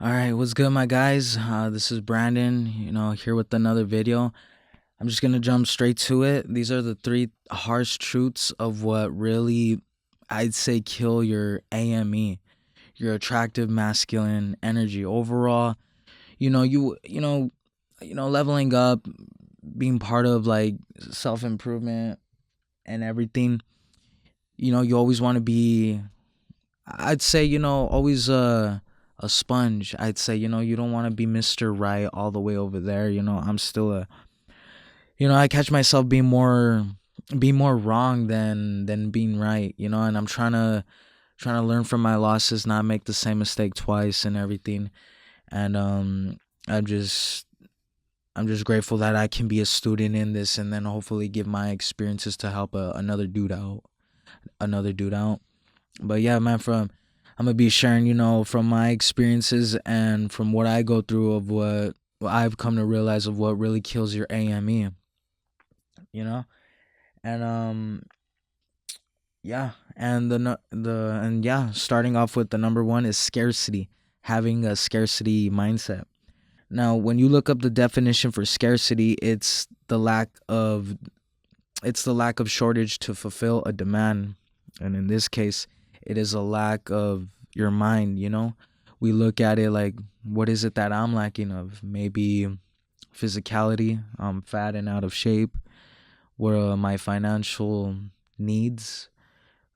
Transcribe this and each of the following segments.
All right, what's good, my guys? This is Brandon, here with another video. I'm just gonna jump straight to it. These are the three harsh truths of what really, I'd say, kill your AME, your attractive masculine energy. Overall, leveling up, being part of like self improvement and everything. You always want to be, I'd say, always a sponge. I'd say, you don't want to be Mr. Right all the way over there. I'm still I catch myself being more wrong than being right, and I'm trying to learn from my losses, not make the same mistake twice and everything. And I'm just I'm just grateful that I can be a student in this, and then hopefully give my experiences to help another dude out. But yeah, man, I'm gonna be sharing, from my experiences and from what I go through of what I've come to realize of what really kills your AME, you know, and yeah, and starting off with the number one is scarcity, having a scarcity mindset. Now, when you look up the definition for scarcity, it's the lack of shortage to fulfill a demand. And in this case, it is a lack of your mind, We look at it like, what is it that I'm lacking of? Maybe physicality, I'm fat and out of shape. What are my financial needs?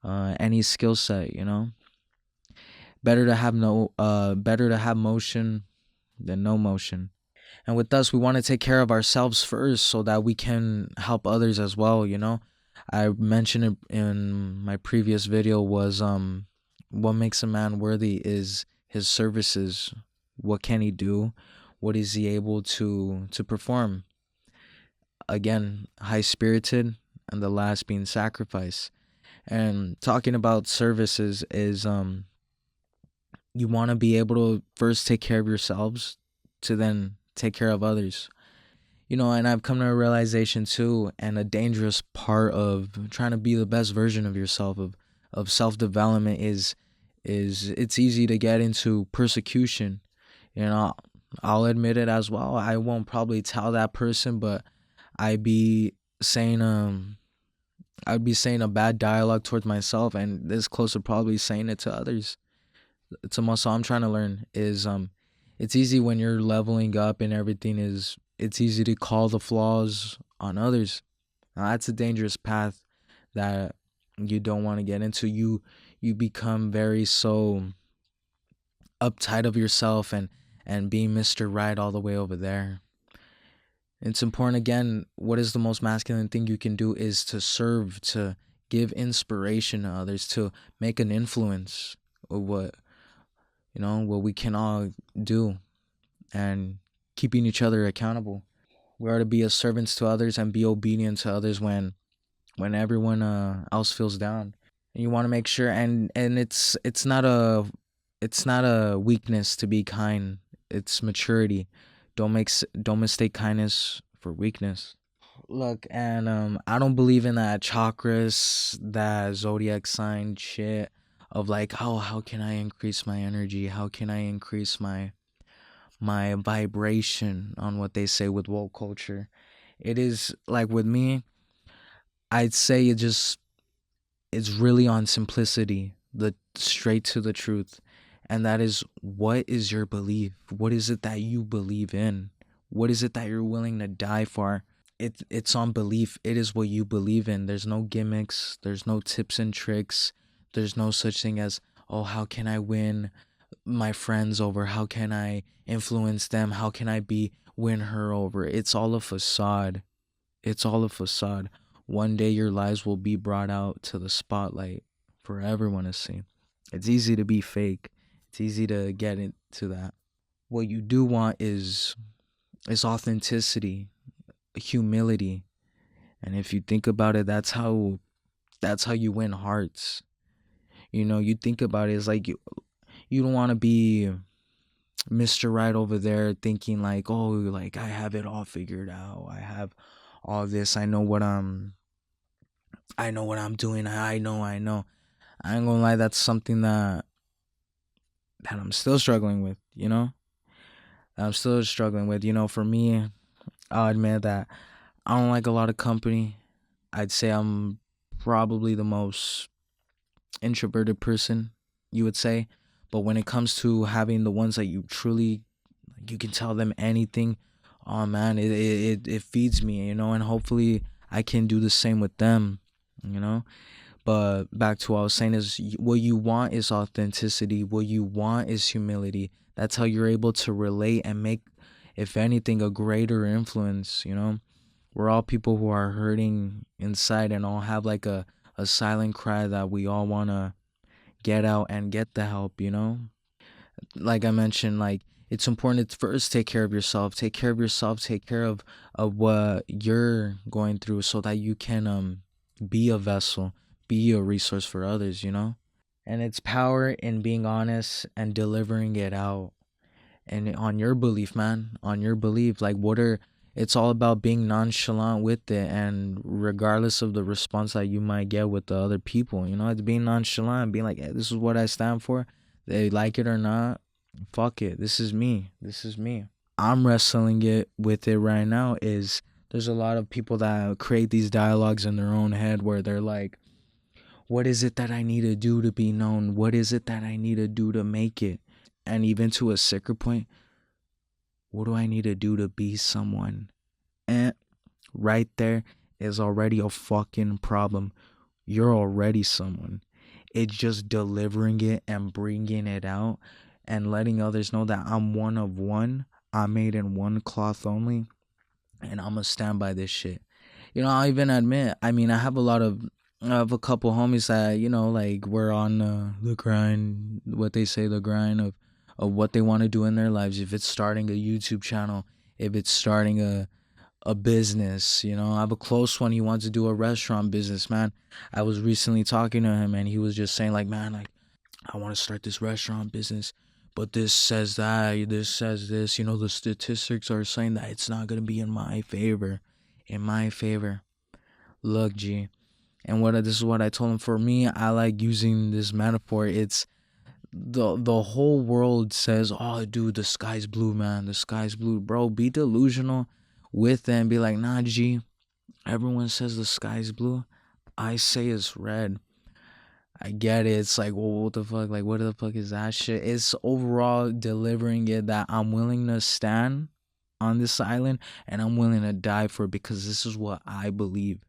Any skill set, Better to have motion than no motion. And with us, we want to take care of ourselves first so that we can help others as well, I mentioned it in my previous video was what makes a man worthy is his services. What can he do? What is he able to perform? Again, high spirited, and the last being sacrifice. And talking about services is you want to be able to first take care of yourselves to then take care of others. And I've come to a realization too, and a dangerous part of trying to be the best version of yourself, of self-development is it's easy to get into persecution. you know I'll admit it as well. I won't probably tell that person, but I'd be saying I'd be saying a bad dialogue towards myself, and this close to probably saying it to others. It's a muscle I'm trying to learn. Is It's easy when you're leveling up and everything, is it's easy to call the flaws on others. Now, that's a dangerous path that you don't want to get into. You become very so uptight of yourself, and being Mr. Right all the way over there. It's important. Again, what is the most masculine thing you can do is to serve, to give inspiration to others, to make an influence of what we can all do, and keeping each other accountable. We are to be as servants to others and be obedient to others when everyone else feels down. And you want to make sure, and it's not a weakness to be kind. It's maturity. Don't mistake kindness for weakness. Look, and I don't believe in that chakras, that zodiac sign shit of like, oh, how can I increase my energy? How can I increase my vibration, on what they say with woke culture? It is like, with me, I'd say it's really on simplicity, the straight to the truth. And that is, what is your belief? What is it that you believe in? What is it that you're willing to die for? It's on belief. It is what you believe in. There's no gimmicks, there's no tips and tricks. There's no such thing as, oh, how can I win my friends over? How can I influence them? How can I be win her over? It's all a facade. It's all a facade. One day your lies will be brought out to the spotlight for everyone to see. It's easy to be fake. It's easy to get into that. What you do want is authenticity, humility. And if you think about it, that's how you win hearts. You think about it, it's like you don't want to be Mr. Right over there thinking like, oh, like I have it all figured out. I have all this. I know what I'm doing. I know. I ain't gonna lie, that's something that I'm still struggling with. I'm still struggling with. For me, I'll admit that I don't like a lot of company. I'd say I'm probably the most introverted person, you would say. But when it comes to having the ones that you truly, you can tell them anything, oh man, it feeds me, and hopefully I can do the same with them, you know. But back to what I was saying is, what you want is authenticity. What you want is humility. That's how you're able to relate and make, if anything, a greater influence. We're all people who are hurting inside and all have like a silent cry that we all want to get out and get the help. Like I mentioned, like it's important to first take care of yourself. Take care of yourself. Take care of what you're going through so that you can be a vessel, be a resource for others. And it's power in being honest and delivering it out, and on your belief, man, on your belief. Like, it's all about being nonchalant with it, and regardless of the response that you might get with the other people, it's being nonchalant, being like, hey, this is what I stand for. They like it or not, fuck it, this is me. I'm wrestling it with it right now. Is There's a lot of people that create these dialogues in their own head where they're like, what is it that I need to do to be known? What is it that I need to do to make it? And even to a sicker point, what do I need to do to be someone? And right there is already a fucking problem. You're already someone. It's just delivering it and bringing it out and letting others know that I'm one of one. I'm made in one cloth only. And I'm going to stand by this shit. I'll even admit, I mean, I have a couple homies that, like we're on the grind, what they say, the grind of what they want to do in their lives. If it's starting a YouTube channel, if it's starting a business, I have a close one. He wants to do a restaurant business, man. I was recently talking to him and he was just saying like, man, like I want to start this restaurant business, but this says that, this says this, the statistics are saying that it's not going to be in my favor. In my favor. Look, G. And this is what I told him. For me, I like using this metaphor. It's the whole world says, oh, dude, the sky's blue, man. The sky's blue. Bro, be delusional with them. Be like, nah, G. Everyone says the sky's blue. I say it's red. I get it. It's like, well, what the fuck? Like, what the fuck is that shit? It's overall delivering it that I'm willing to stand on this island and I'm willing to die for it because this is what I believe.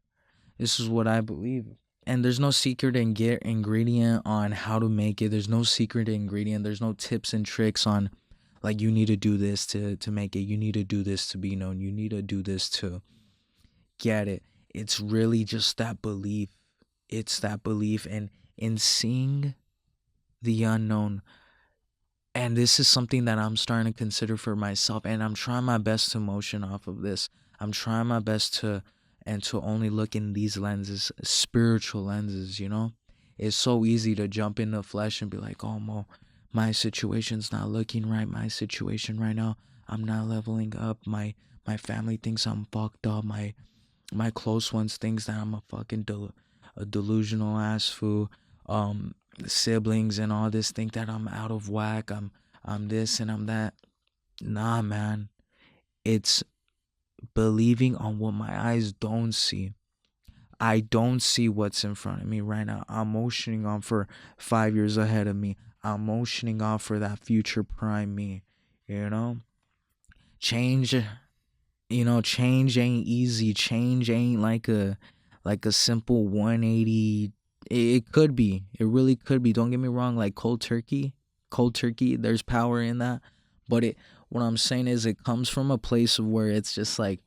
This is what I believe. And there's no secret ingredient on how to make it. There's no secret ingredient. There's no tips and tricks on like you need to do this to make it. You need to do this to be known. You need to do this to get it. It's really just that belief. It's that belief in seeing the unknown. And this is something that I'm starting to consider for myself. And I'm trying my best to motion off of this. I'm trying my best to only look in these lenses, spiritual lenses. It's so easy to jump in the flesh and be like, oh, Mo, my situation's not looking right. My situation right now, I'm not leveling up. My family thinks I'm fucked up. My close ones thinks that I'm a fucking a delusional ass fool. Siblings and all this think that I'm out of whack. I'm this and I'm that. Nah, man. It's believing on what my eyes don't see. I don't see what's in front of me right now. I'm motioning on for 5 years ahead of me. I'm motioning on for that future prime me. You know? Change change ain't easy. Change ain't like a simple 180. It could be. It really could be. Don't get me wrong, like cold turkey, there's power in that. But what I'm saying is it comes from a place of where it's just like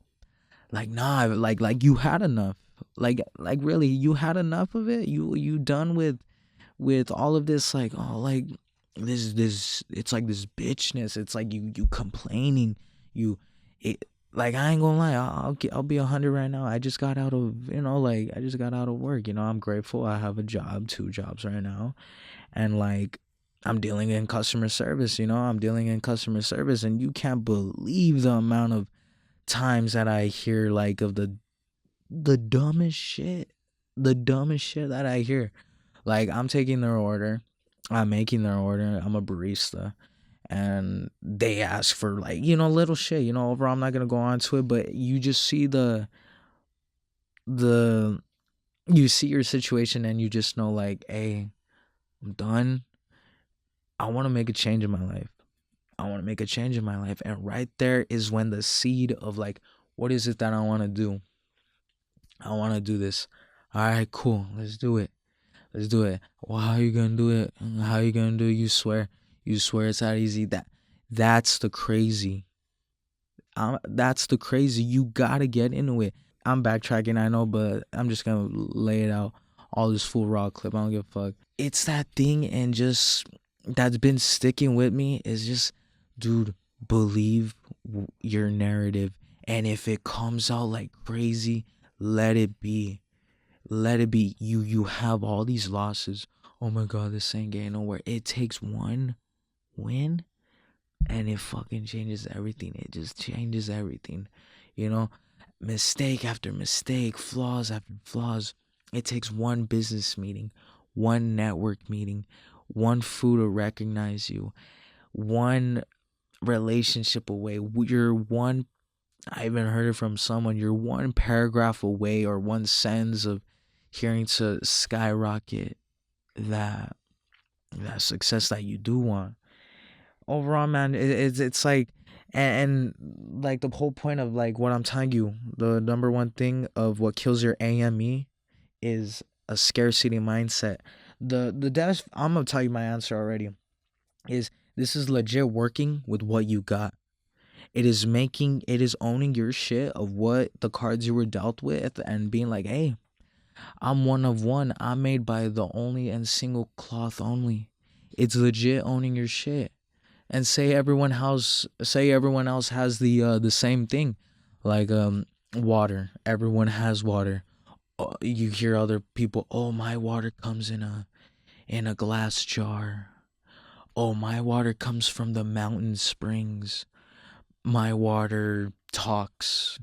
nah, like you had enough. Like really, you had enough of it. You done with all of this, like, oh, like this it's like this bitchness. It's like you complaining. You it Like, I ain't gonna lie, I'll be 100 right now. I just got out of, like, I just got out of work. I'm grateful. I have a job, 2 jobs right now, and like I'm dealing in customer service. I'm dealing in customer service, and you can't believe the amount of times that I hear like of the dumbest shit, that I hear. Like, I'm taking their order, I'm making their order. I'm a barista, and they ask for like, little shit. Overall, I'm not gonna go on to it, but you just see the you see your situation, and you just know like, hey, I'm done. I want to make a change in my life. I want to make a change in my life. And right there is when the seed of like, what is it that I want to do? I want to do this. All right, cool. Let's do it. Let's do it. Well, how you gonna do it? How you gonna do it? You swear it's that easy. That's the crazy. That's the crazy. You gotta get into it. I'm backtracking, I know, but I'm just gonna lay it out. All this full raw clip. I don't give a fuck. It's that thing, and just that's been sticking with me is just, dude, believe your narrative, and if it comes out like crazy, let it be. Let it be. You have all these losses. Oh my god, this ain't getting nowhere. It takes one win, and it fucking changes everything. It just changes everything. You know, mistake after mistake, flaws after flaws. It takes one business meeting, one network meeting, one food to recognize you, one relationship away. You're one, I even heard it from someone, you're one paragraph away or one sentence of hearing to skyrocket that that success that you do want. Overall, man, it's like, and like the whole point of like what I'm telling you, the number one thing of what kills your AME is a scarcity mindset. The dash, I'm gonna tell you my answer already, is this is legit working with what you got. It is owning your shit of what the cards you were dealt with, and being like, hey, I'm one of one. I'm made by the only and single cloth only. It's legit owning your shit. And say everyone else has the same thing, like water. Everyone has water. You hear other people, oh, my water comes in a glass jar. Oh, my water comes from the mountain springs. My water talks.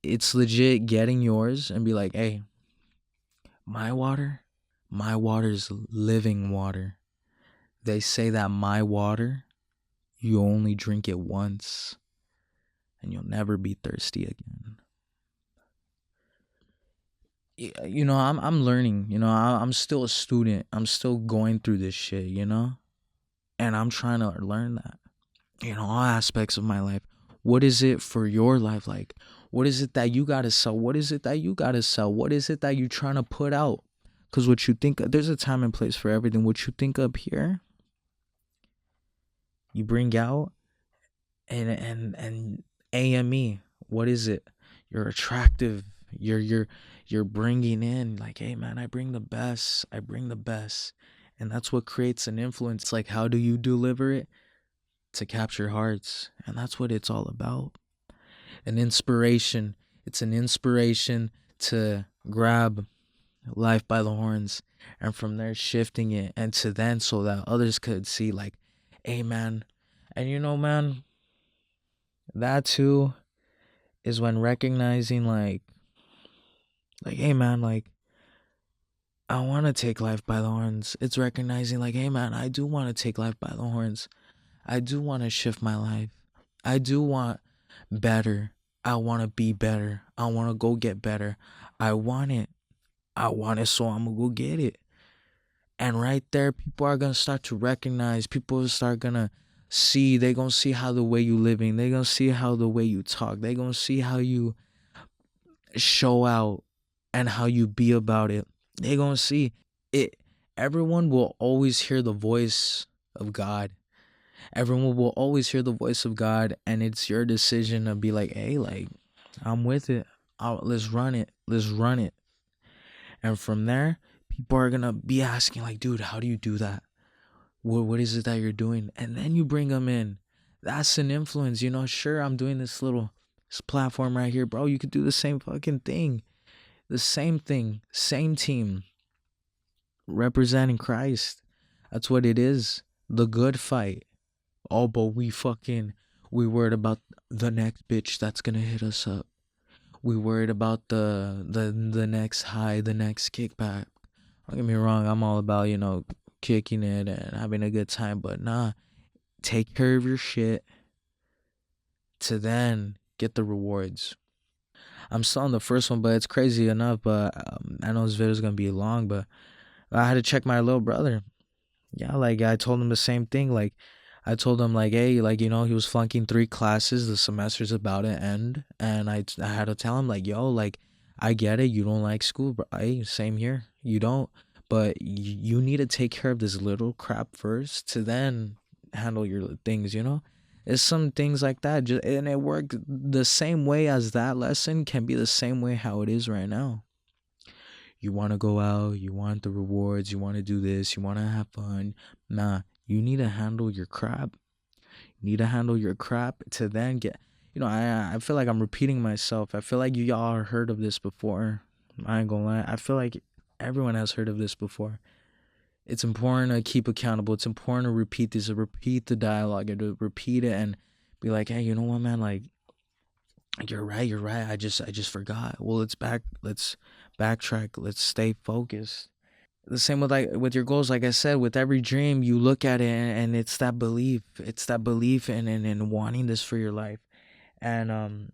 It's legit getting yours and be like, hey, my water, my water's living water. They say that my water, you only drink it once and you'll never be thirsty again. I'm learning. I'm still a student. I'm still going through this shit. And I'm trying to learn that. All aspects of my life. What is it for your life like? What is it that you gotta sell? What is it that you gotta sell? What is it that you're trying to put out? Because what you think, there's a time and place for everything. What you think up here, you bring out, and AME. What is it? You're attractive. You're bringing in like, hey man, I bring the best. I bring the best, and that's what creates an influence. Like, how do you deliver it? To capture hearts, and that's what it's all about. An inspiration. It's an inspiration to grab life by the horns, and from there shifting it, and to then so that others could see like, hey man. And man, that too is when recognizing like, hey man, like, I want to take life by the horns. It's recognizing like, hey man, I do want to take life by the horns. I do want to shift my life. I do want better. I want to be better. I want to go get better. I want it. I want it, so I'm going to go get it. And right there, people are going to start to recognize. People start going to see. They're going to see how the way you living. They're going to see how the way you talk. They're going to see how you show out and how you be about it. They're going to see it. Everyone will always hear the voice of God. Everyone will always hear the voice of God, and it's your decision to be like, hey, like, I'm with it. Let's run it. Let's run it. And from there, people are going to be asking, like, dude, how do you do that? What is it that you're doing? And then you bring them in. That's an influence, Sure, I'm doing this platform right here, bro. You could do the same fucking thing. The same thing. Same team. Representing Christ. That's what it is. The good fight. Oh, but we worried about the next bitch that's gonna hit us up. We worried about the next high, the next kickback. Don't get me wrong, I'm all about, kicking it and having a good time. But nah, take care of your shit to then get the rewards. I'm still on the first one, but it's crazy enough. But I know this video is gonna be long, but I had to check my little brother. Yeah, like I told him the same thing. Like I told him like, hey, like he was flunking 3 classes. The semester's about to end, and I had to tell him like, yo, like I get it. You don't like school, but hey, same here. You don't, but you need to take care of this little crap first to then handle your things. It's some things like that, and it worked the same way as that lesson can be the same way how it is right now. You want to go out, you want the rewards, you want to do this, you want to have fun. Nah, you need to handle your crap. You need to handle your crap to then get. I feel like I'm repeating myself. I feel like you all heard of this before. I ain't gonna lie. I feel like everyone has heard of this before. It's important to keep accountable. It's important to repeat this, to repeat the dialogue, and to repeat it and be like, hey, you know what, man? Like, you're right. You're right. I just forgot. Well, let's backtrack. Let's stay focused. The same with with your goals. Like I said, with every dream, you look at it and it's that belief. It's that belief in wanting this for your life, and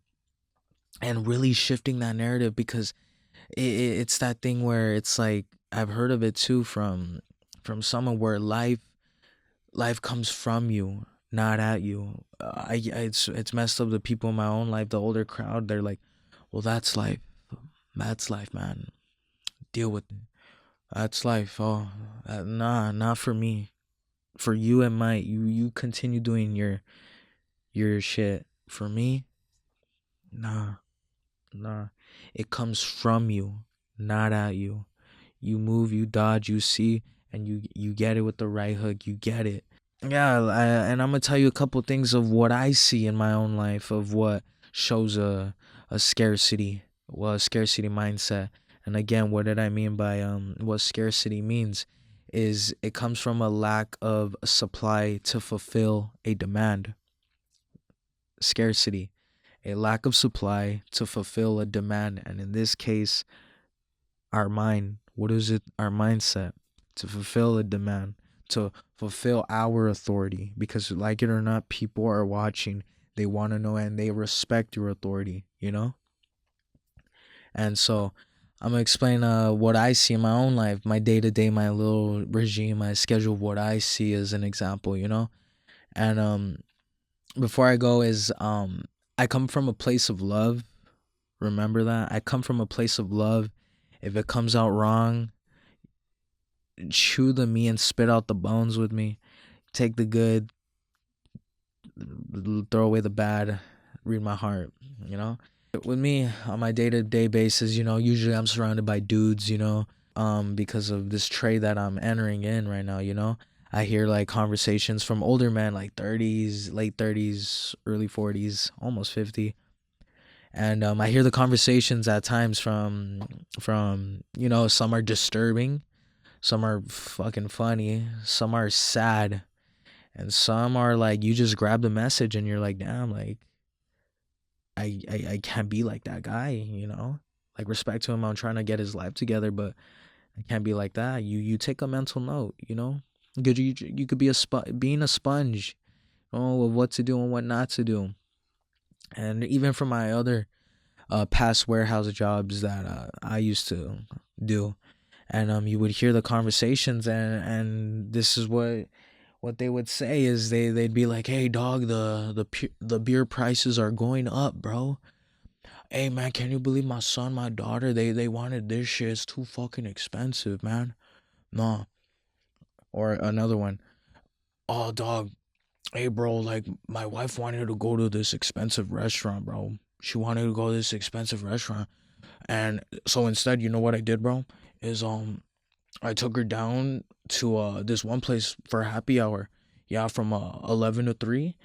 really shifting that narrative because it's that thing where it's like I've heard of it too from someone where life comes from you, not at you. It's messed up. The people in my own life, the older crowd, they're like, well, that's life. That's life, man. Deal with it. That's life. Oh, nah, not for me. For you, it might. You continue doing your shit. For me, nah, nah. It comes from you, not at you. You move, you dodge, you see, and you get it with the right hook. You get it. Yeah, and I'm gonna tell you a couple things of what I see in my own life of what shows a scarcity, well, a scarcity mindset. And again, what did I mean by what scarcity means is it comes from a lack of supply to fulfill a demand. Scarcity, a lack of supply to fulfill a demand, and in this case, our mind. What is it? Our mindset to fulfill a demand, to fulfill our authority. Because, like it or not, people are watching. They want to know and they respect your authority. And so, I'm gonna explain what I see in my own life, my day to day, my little regime, my schedule, what I see as an example. And before I go is I come from a place of love. Remember that I come from a place of love. If it comes out wrong, chew the meat and spit out the bones with me. Take the good, throw away the bad, read my heart. With me on my day-to-day basis, usually I'm surrounded by dudes, because of this trade that I'm entering in right now. I hear like conversations from older men, like 30s, late 30s, early 40s, almost 50. And I hear the conversations at times from some are disturbing, some are fucking funny, some are sad, and some are like you just grab the message and you're like, damn, like I can't be like that guy. Like, respect to him, I'm trying to get his life together, but I can't be like that. You take a mental note. You could be being a sponge, of what to do and what not to do. And even from my other past warehouse jobs that I used to do, and you would hear the conversations, and this is what they would say is they'd be like, hey dog, the beer prices are going up, bro. Hey man, can you believe my son, my daughter, they wanted this shit, it's too fucking expensive, man. Nah. Or another one, oh dog, hey bro, like my wife wanted to go to this expensive restaurant, bro. She wanted to go to this expensive restaurant, and so instead, you know what I did, bro, is I took her down to this one place for happy hour. Yeah, from 11 to 3.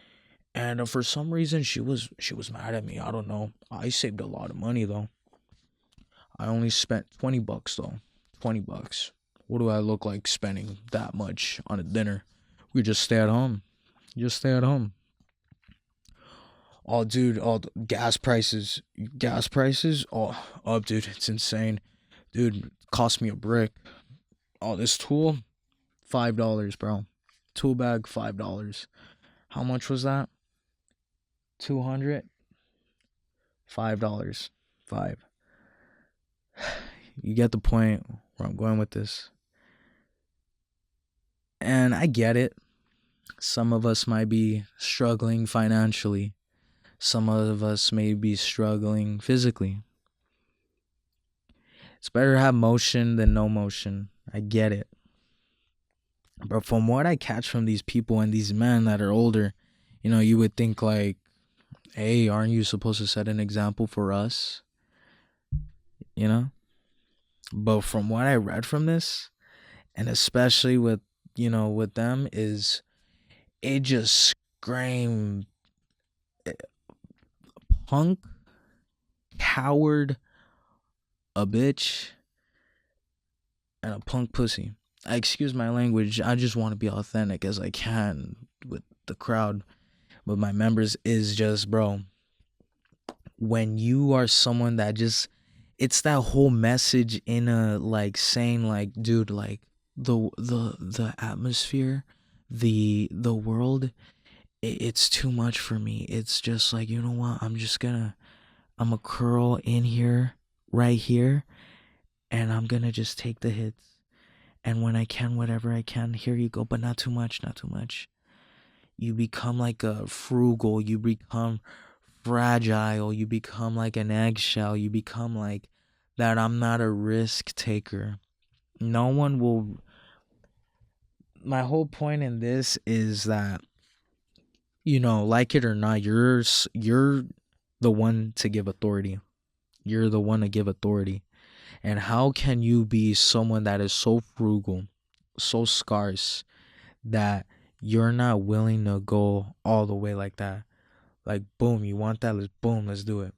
And for some reason she was mad at me. I don't know. I saved a lot of money though. I only spent $20 though. $20. What do I look like spending that much on a dinner? We just stay at home. Just stay at home. Oh dude, oh gas prices. Gas prices? Oh, up dude, it's insane. Dude, cost me a brick. Oh, this tool, $5, bro. Tool bag, $5. How much was that? 200, $5. Five. You get the point where I'm going with this. And I get it. Some of us might be struggling financially. Some of us may be struggling physically. It's better to have motion than no motion. I get it. But from what I catch from these people and these men that are older, you would think like, hey, aren't you supposed to set an example for us? But from what I read from this, and especially with them, is it just screamed punk, coward, a bitch, and a punk pussy. I excuse my language. I just want to be authentic as I can with the crowd, with my members. Is just, bro, when you are someone that just, it's that whole message in a like saying like, dude, like the atmosphere, the world, it's too much for me. It's just like, you know what? I'm a curl in here, right here, and I'm gonna just take the hits. And when I can, whatever I can, here you go, but not too much, not too much. You become like a frugal, you become fragile, you become like an eggshell, you become like that. I'm not a risk taker. No one will. My whole point in this is that, like it or not, you're the one to give authority. You're the one to give authority. And how can you be someone that is so frugal, so scarce, that you're not willing to go all the way like that? Like, boom, you want that? Let's do it.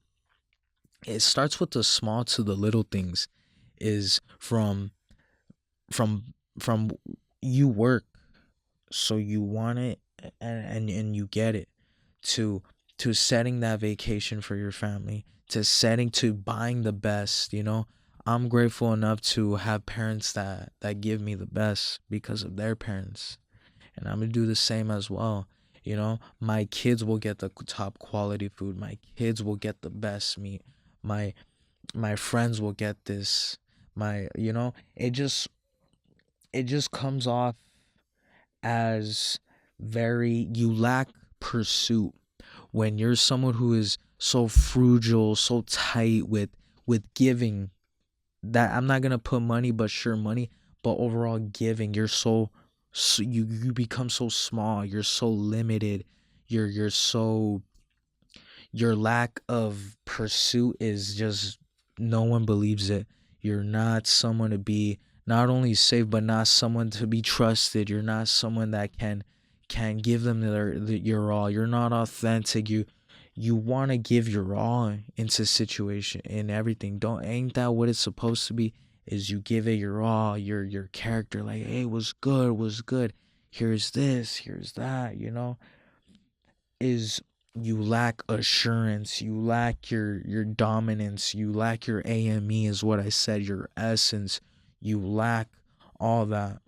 It starts with the small to the little things. Is from from you work, so you want it, and you get it, to setting that vacation for your family, to buying the best. I'm grateful enough to have parents that give me the best because of their parents, and I'm gonna do the same as well. My kids will get the top quality food. My kids will get the best meat. My friends will get this. It just comes off as very, you lack pursuit when you're someone who is so frugal, so tight with giving, that I'm not gonna put money, but sure, money, but overall giving. You're so you become so small. You're so limited. You're so, your lack of pursuit is just, no one believes it. You're not someone to be not only safe, but not someone to be trusted. You're not someone that can give them your all. You're not authentic. You want to give your all into situation in everything. Don't Ain't that what it's supposed to be? Is you give it your all, your character, like, hey, what's good, here's this, here's that. Is you lack assurance, you lack your dominance, you lack your A.M.E, is what I said, your essence. You lack all that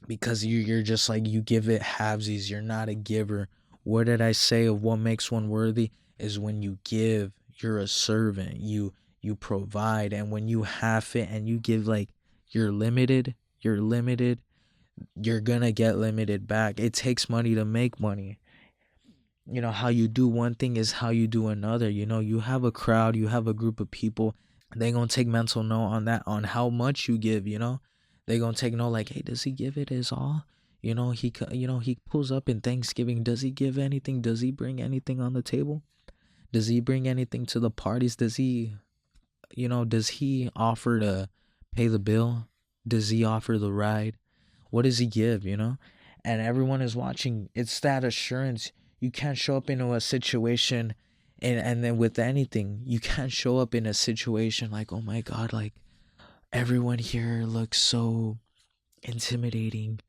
because you're just like, you give it halvesies. You're not a giver. What did I say of what makes one worthy? Is when you give, you're a servant. You provide, and when you have it and you give, like, you're limited. You're gonna get limited back. It takes money to make money. How you do one thing is how you do another. You have a crowd, you have a group of people. They gonna take mental note on that, on how much you give. They gonna take note, like, hey, does he give it his all? He pulls up in Thanksgiving. Does he give anything? Does he bring anything on the table? Does he bring anything to the parties? Does he offer to pay the bill? Does he offer the ride? What does he give? And everyone is watching. It's that assurance. You can't show up into a situation, and then with anything, you can't show up in a situation like, oh my God, like, everyone here looks so intimidating.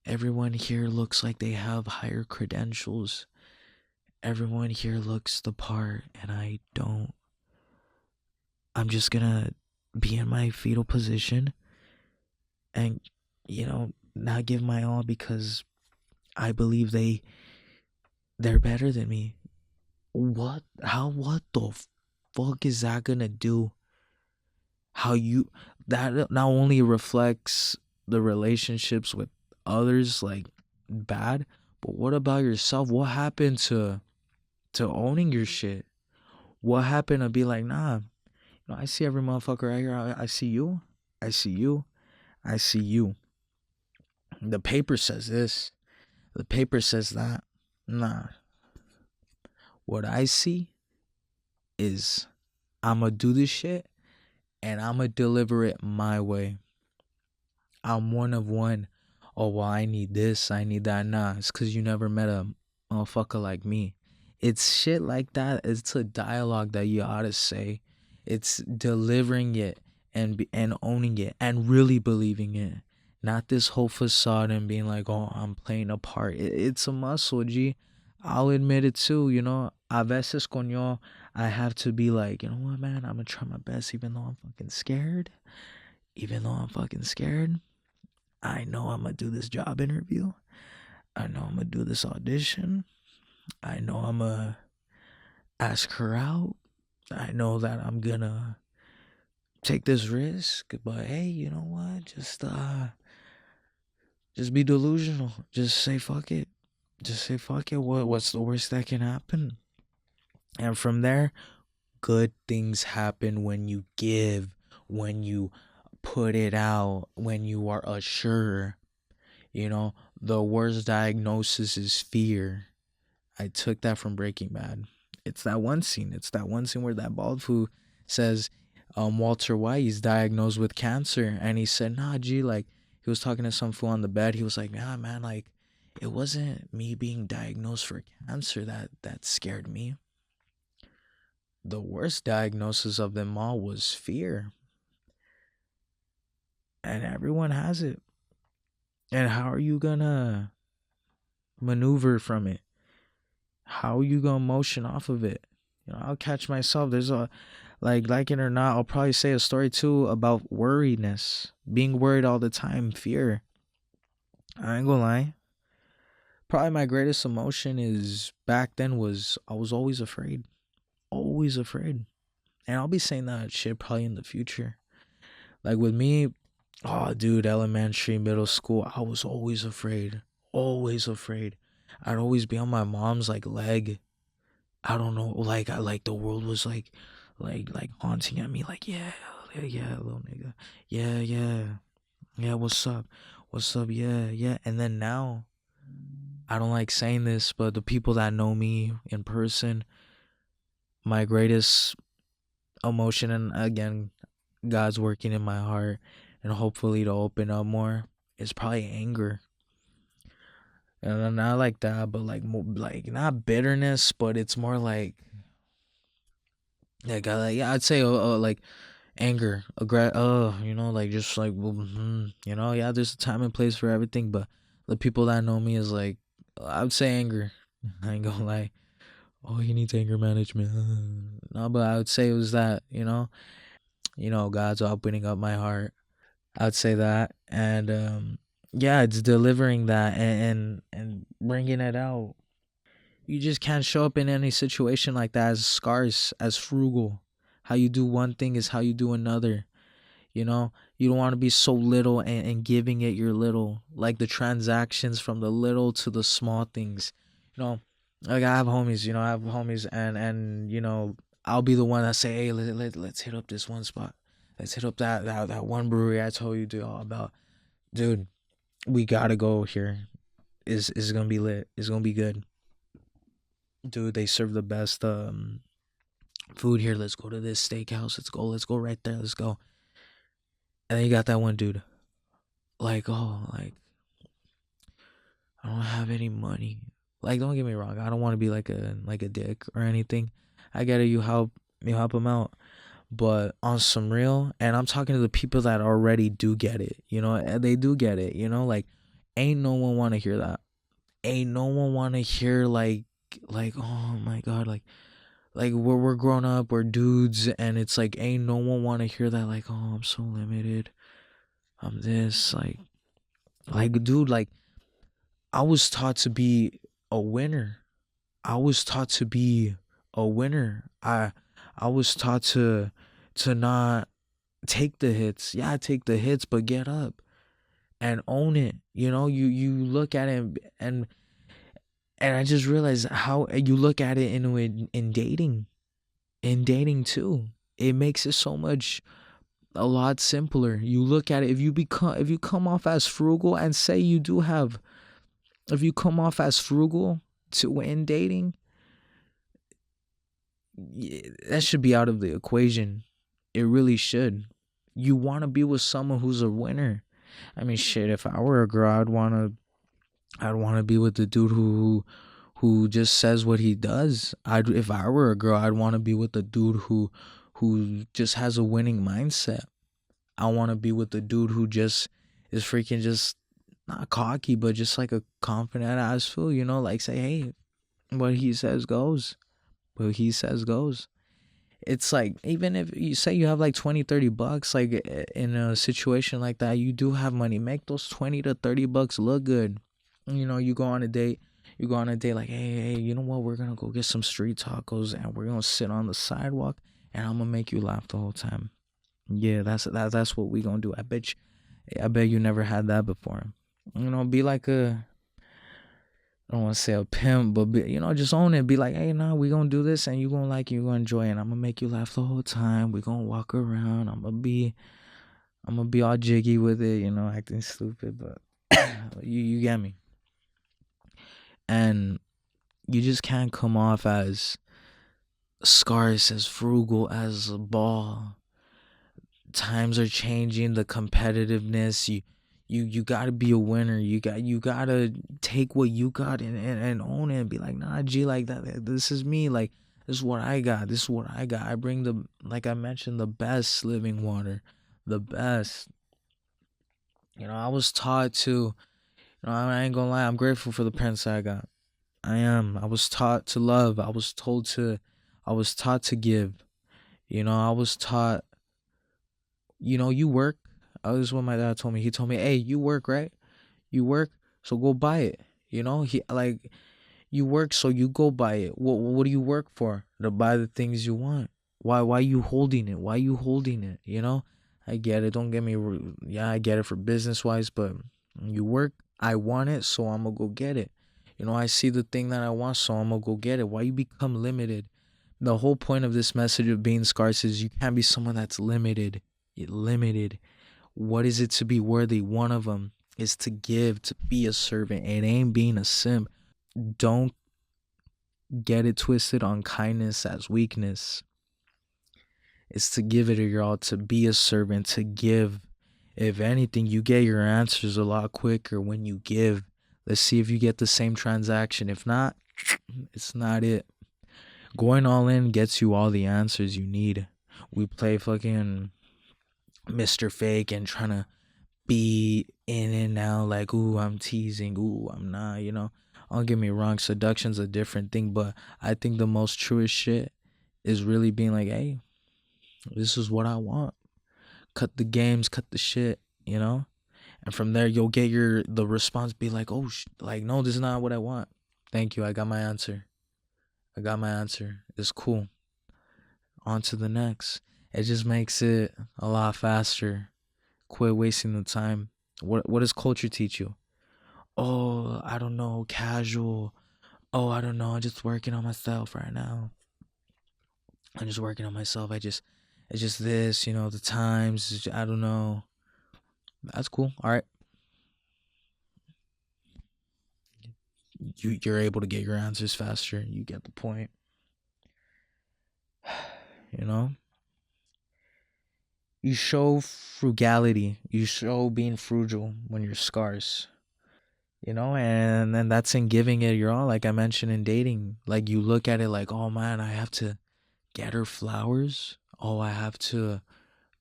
Everyone here looks like they have higher credentials. Everyone here looks the part, and I don't. I'm just gonna be in my fetal position and not give my all because I believe they're better than me. What the fuck is that gonna do? How you That not only reflects the relationships with others like bad, but what about yourself? What happened to owning your shit? What happened to be like, nah, I see every motherfucker right here. I see you. I see you. I see you. The paper says this. The paper says that. Nah. What I see is I'ma do this shit and I'ma deliver it my way. I'm one of one. Oh, well, I need this, I need that. Nah, it's because you never met a motherfucker like me. It's shit like that. It's a dialogue that you ought to say. It's delivering it and owning it and really believing it. Not this whole facade and being like, oh, I'm playing a part. It's a muscle, G. I'll admit it too, A veces, coño, I have to be like, you know what, man? I'm gonna try my best even though I'm fucking scared. Even though I'm fucking scared. I know I'm gonna do this job interview. I know I'm gonna do this audition. I know I'm gonna ask her out. I know that I'm gonna take this risk. But hey, you know what? Just be delusional. Just say fuck it. Just say fuck it. What's the worst that can happen? And from there, good things happen when you give, when you put it out, when you are assured. The worst diagnosis is fear. I took that from Breaking Bad. It's that one scene. It's that one scene where that bald fool says, Walter White is diagnosed with cancer, and he said, "Nah, G." Like he was talking to some fool on the bed. He was like, "Nah, man. Like it wasn't me being diagnosed for cancer that scared me. The worst diagnosis of them all was fear, and everyone has it. And how are you gonna maneuver from it? How you gonna motion off of it? I'll catch myself. There's a like it or not, I'll probably say a story too about worriedness, being worried all the time, fear. I ain't gonna lie. Probably my greatest emotion is back then was I was always afraid, and I'll be saying that shit probably in the future. Like with me, oh dude, elementary, middle school, I was always afraid. I'd always be on my mom's like leg. I don't know, like I like the world was like haunting at me, like yeah, little nigga, yeah, yeah. What's up, yeah. And then now, I don't like saying this, but the people that know me in person, my greatest emotion, and again, God's working in my heart, and hopefully to open up more, is probably anger. And not like that, but like more, like not bitterness, but it's more like yeah, I'd say like anger, like just like yeah, there's a time and place for everything, but the people that know me is like, I would say anger. I ain't gonna lie. Oh, he needs anger management. No, but I would say it was that, God's opening up my heart. I would say that, and yeah, it's delivering that and bringing it out. You just can't show up in any situation like that as scarce, as frugal. How you do one thing is how you do another. You don't want to be so little and giving it your little, like the transactions from the little to the small things. You know, like I have homies, and I'll be the one that say, hey, let's hit up this one spot. Let's hit up that one brewery I told you all about. Dude, we gotta go here. Is gonna be lit. It's gonna be good. Dude, they serve the best food here. Let's go to this steakhouse. Let's go right there. Let's go. And then you got that one dude. Like, oh, like I don't have any money. Like, don't get me wrong. I don't want to be like a dick or anything. I get it. You help them out, but on some real, and I'm talking to the people that already do get it. And they do get it. Like, ain't no one want to hear that. Ain't no one want to hear like oh my god, like we're grown up, we're dudes, and it's like ain't no one want to hear that, like, oh, I'm so limited. I'm this, like. Like, dude, like, I was taught to be a winner. I was taught to be a winner. I was taught to not take the hits. Yeah, take the hits, but get up and own it. You know, you look at it, and I just realized how you look at it in dating. In dating too. It makes it so much a lot simpler. You look at it, if you come off as frugal, and say you do have, if you come off as frugal to in dating, that should be out of the equation. It really should. You want to be with someone who's a winner. I mean, shit. If I were a girl, I'd want to be with the dude who just says what he does. If I were a girl, I'd want to be with the dude who just has a winning mindset. I want to be with the dude who just is freaking just not cocky, but just like a confident ass fool. You know, like say, hey, what he says goes. What he says goes. It's like, even if you say you have like 20, $30, like in a situation like that, you do have money, make those 20 to $30 look good. You know, you go on a date, like, hey, you know what, we're gonna go get some street tacos and we're gonna sit on the sidewalk and I'm gonna make you laugh the whole time. Yeah, that's what we gonna do. I bet you never had that before. You know, be like a, I don't want to say a pimp, but be, you know, just own it. Be like, hey, nah, we gonna do this, and you gonna like it, you gonna enjoy it. And I'm gonna make you laugh the whole time. We gonna walk around. I'm gonna be all jiggy with it, you know, acting stupid, but you get me. And you just can't come off as scarce, as frugal, as a ball. Times are changing, the competitiveness, you gotta be a winner. You gotta take what you got and own it and be like, nah, G, like that, this is me, like this is what I got, I bring the, like I mentioned, the best living water, the best. You know, I was taught to, I ain't gonna lie, I'm grateful for the parents I got. I was taught to love. I was taught to give. You know, I was taught, you work. That was what my dad told me. He told me, hey, you work, right? You work, so go buy it. You know, he like, you work, so you go buy it. What do you work for? To buy the things you want. Why you holding it? Why you holding it? You know, I get it. Don't get me. Yeah, I get it for business wise, but you work. I want it, so I'm gonna go get it. You know, I see the thing that I want, so I'm gonna go get it. Why you become limited? The whole point of this message of being scarce is you can't be someone that's limited. You're limited. What is it to be worthy? One of them is to give, to be a servant. It ain't being a simp. Don't get it twisted on kindness as weakness. It's to give it your all, to be a servant, to give. If anything, you get your answers a lot quicker when you give. Let's see if you get the same transaction. If not, it's not it. Going all in gets you all the answers you need. We play fucking Mr. Fake and trying to be in and out, like, ooh, I'm teasing, ooh, I'm not, you know. Don't get me wrong, seduction's a different thing, but I think the most truest shit is really being like, hey, this is what I want. Cut the games, cut the shit, you know? And from there you'll get the response, be like, oh, like, no, this is not what I want. Thank you, I got my answer. It's cool. On to the next. It just makes it a lot faster. Quit wasting the time. What does culture teach you? Oh, I don't know, casual. Oh, I don't know, I'm just working on myself right now. I'm just working on myself. It's just this, the times, I don't know. That's cool. All right. You're able to get your answers faster. You get the point. You know? You show frugality. You show being frugal when you're scarce. And then that's in giving it your all, like I mentioned in dating. Like, you look at it like, oh man, I have to get her flowers. Oh, I have to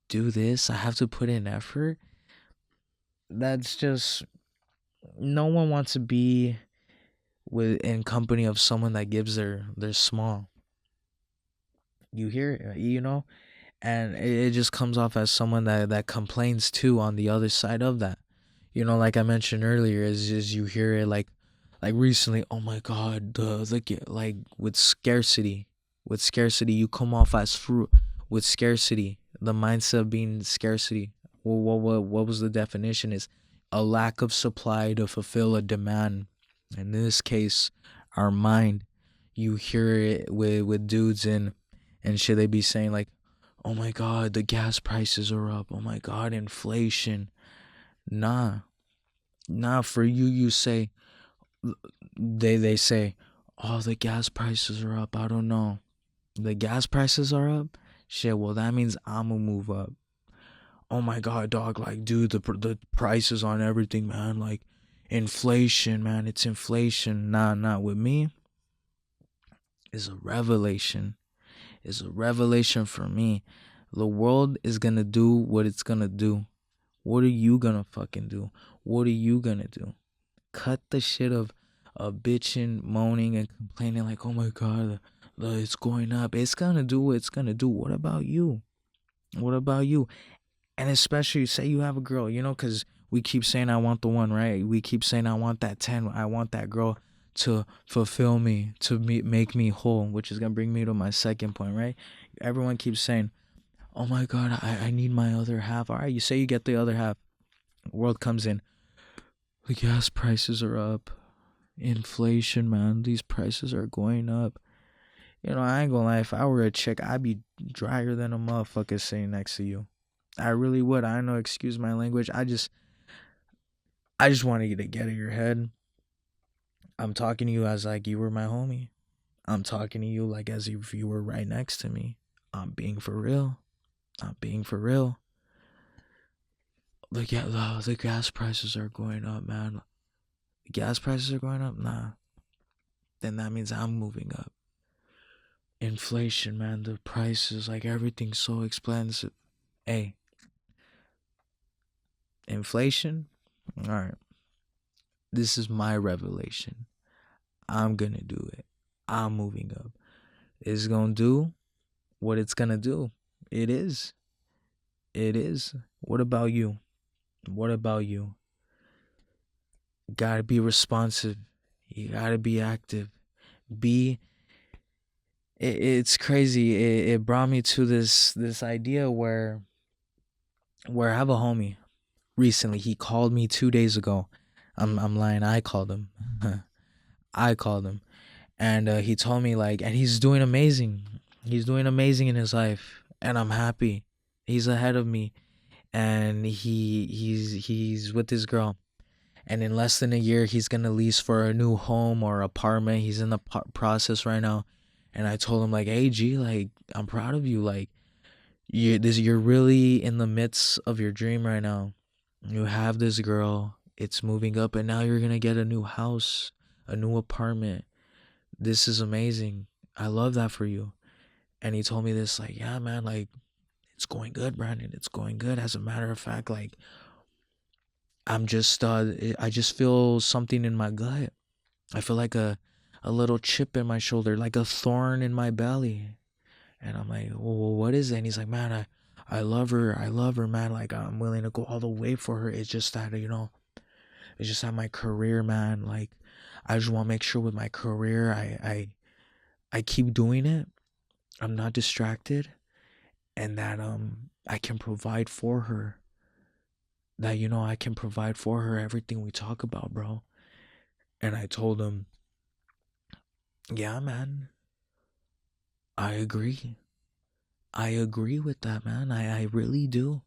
do this. I have to put in effort. That's just, no one wants to be in company of someone that gives their small. You hear it, and it just comes off as someone that complains too on the other side of that. Like I mentioned earlier, is you hear it like recently. Oh my God, like with scarcity, you come off as fruit with scarcity. The mindset being scarcity. Well, what was the definition? Is a lack of supply to fulfill a demand. In this case, our mind. You hear it with dudes and shit. They be saying like, "Oh my God, the gas prices are up. Oh my God, inflation." Nah, nah. For you, you say they say, "Oh, the gas prices are up." I don't know. The gas prices are up. Shit. Well, that means I'ma move up. Oh my God, dog. Like, dude, the prices on everything, man. Like, inflation, man. It's inflation. Nah, not with me. It's a revelation. It's a revelation for me. The world is gonna do what it's gonna do. What are you gonna fucking do? What are you gonna do? Cut the shit of bitching, moaning, and complaining like, oh my God, it's going up. It's gonna do what it's gonna do. What about you? What about you? And especially, say you have a girl, because we keep saying, I want the one, right? We keep saying, I want that 10. I want that girl to fulfill me, to make me whole, which is gonna bring me to my second point, right? Everyone keeps saying, oh my God, I need my other half. All right, you say you get the other half. World comes in. The gas prices are up. Inflation, man. These prices are going up. I ain't gonna lie. If I were a chick, I'd be drier than a motherfucker sitting next to you. I really would. I know. Excuse my language. I just want you to get in your head. I'm talking to you as like you were my homie. I'm talking to you like as if you were right next to me. I'm being for real. I'm being for real. The gas prices are going up, man. The gas prices are going up? Nah. Then that means I'm moving up. Inflation, man. The prices, like everything's so expensive. Hey, inflation? Alright. This is my revelation. I'm gonna do it. I'm moving up. It's gonna do what it's gonna do. It is. It is. What about you? What about you? Gotta be responsive. You gotta be active. Be. It's crazy. It brought me to this idea where I have a homie. Recently, he called me 2 days ago. I'm lying. I called him. I called him, and he told me like, and he's doing amazing. He's doing amazing in his life, and I'm happy. He's ahead of me, and he's with his girl. And in less than a year, he's gonna lease for a new home or apartment. He's in the process right now, and I told him like, "Hey, G, like I'm proud of you. Like you're really in the midst of your dream right now. You have this girl. It's moving up, and now you're gonna get a new house, a new apartment. This is amazing. I love that for you." And he told me this like, "Yeah, man, like it's going good, Brandon. It's going good. As a matter of fact, like." I just feel something in my gut. I feel like a little chip in my shoulder, like a thorn in my belly. And I'm like, well, what is it? And he's like, man, I love her. I love her, man. Like, I'm willing to go all the way for her. It's just that, it's just that my career, man. Like, I just want to make sure with my career, I keep doing it. I'm not distracted. And that, I can provide for her. That, I can provide for her everything we talk about, bro. And I told him, yeah, man, I agree. I agree with that, man. I really do.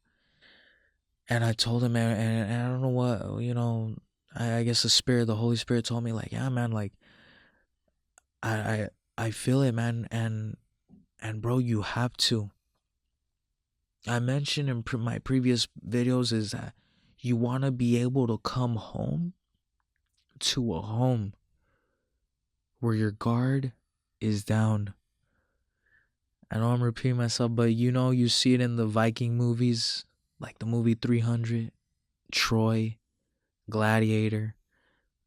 And I told him, and I don't know what, I guess the Holy Spirit told me, like, yeah, man, like, I, I, I feel it, man. And bro, you have to. I mentioned in my previous videos is that you want to be able to come home to a home where your guard is down. I know I'm repeating myself, but you see it in the Viking movies, like the movie 300, Troy, Gladiator,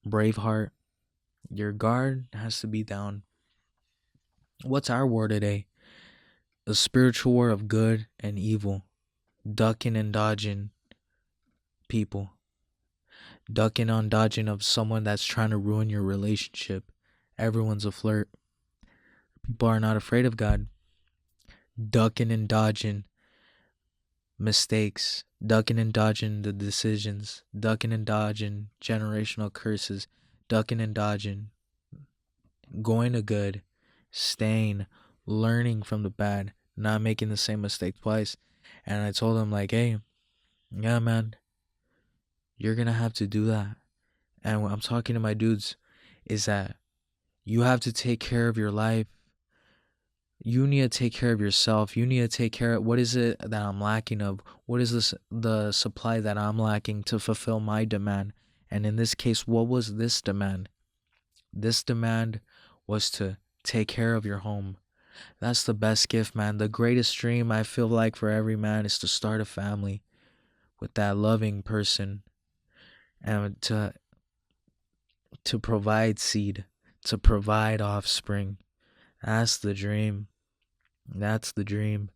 Braveheart. Your guard has to be down. What's our war today? A spiritual war of good and evil, ducking and dodging people. ducking on dodging of someone that's trying to ruin your relationship. Everyone's a flirt. People are not afraid of God. Ducking and dodging mistakes, ducking and dodging the decisions, ducking and dodging generational curses, ducking and dodging going to good, staying, learning from the bad, not making the same mistake twice. And I told him, like, hey, yeah, man, you're gonna have to do that. And what I'm talking to my dudes is that you have to take care of your life. You need to take care of yourself. You need to take care of what is it that I'm lacking of? What is this the supply that I'm lacking to fulfill my demand? And in this case, what was this demand? This demand was to take care of your home. That's the best gift, man. The greatest dream I feel like for every man is to start a family with that loving person and to provide seed, to provide offspring. That's the dream. That's the dream.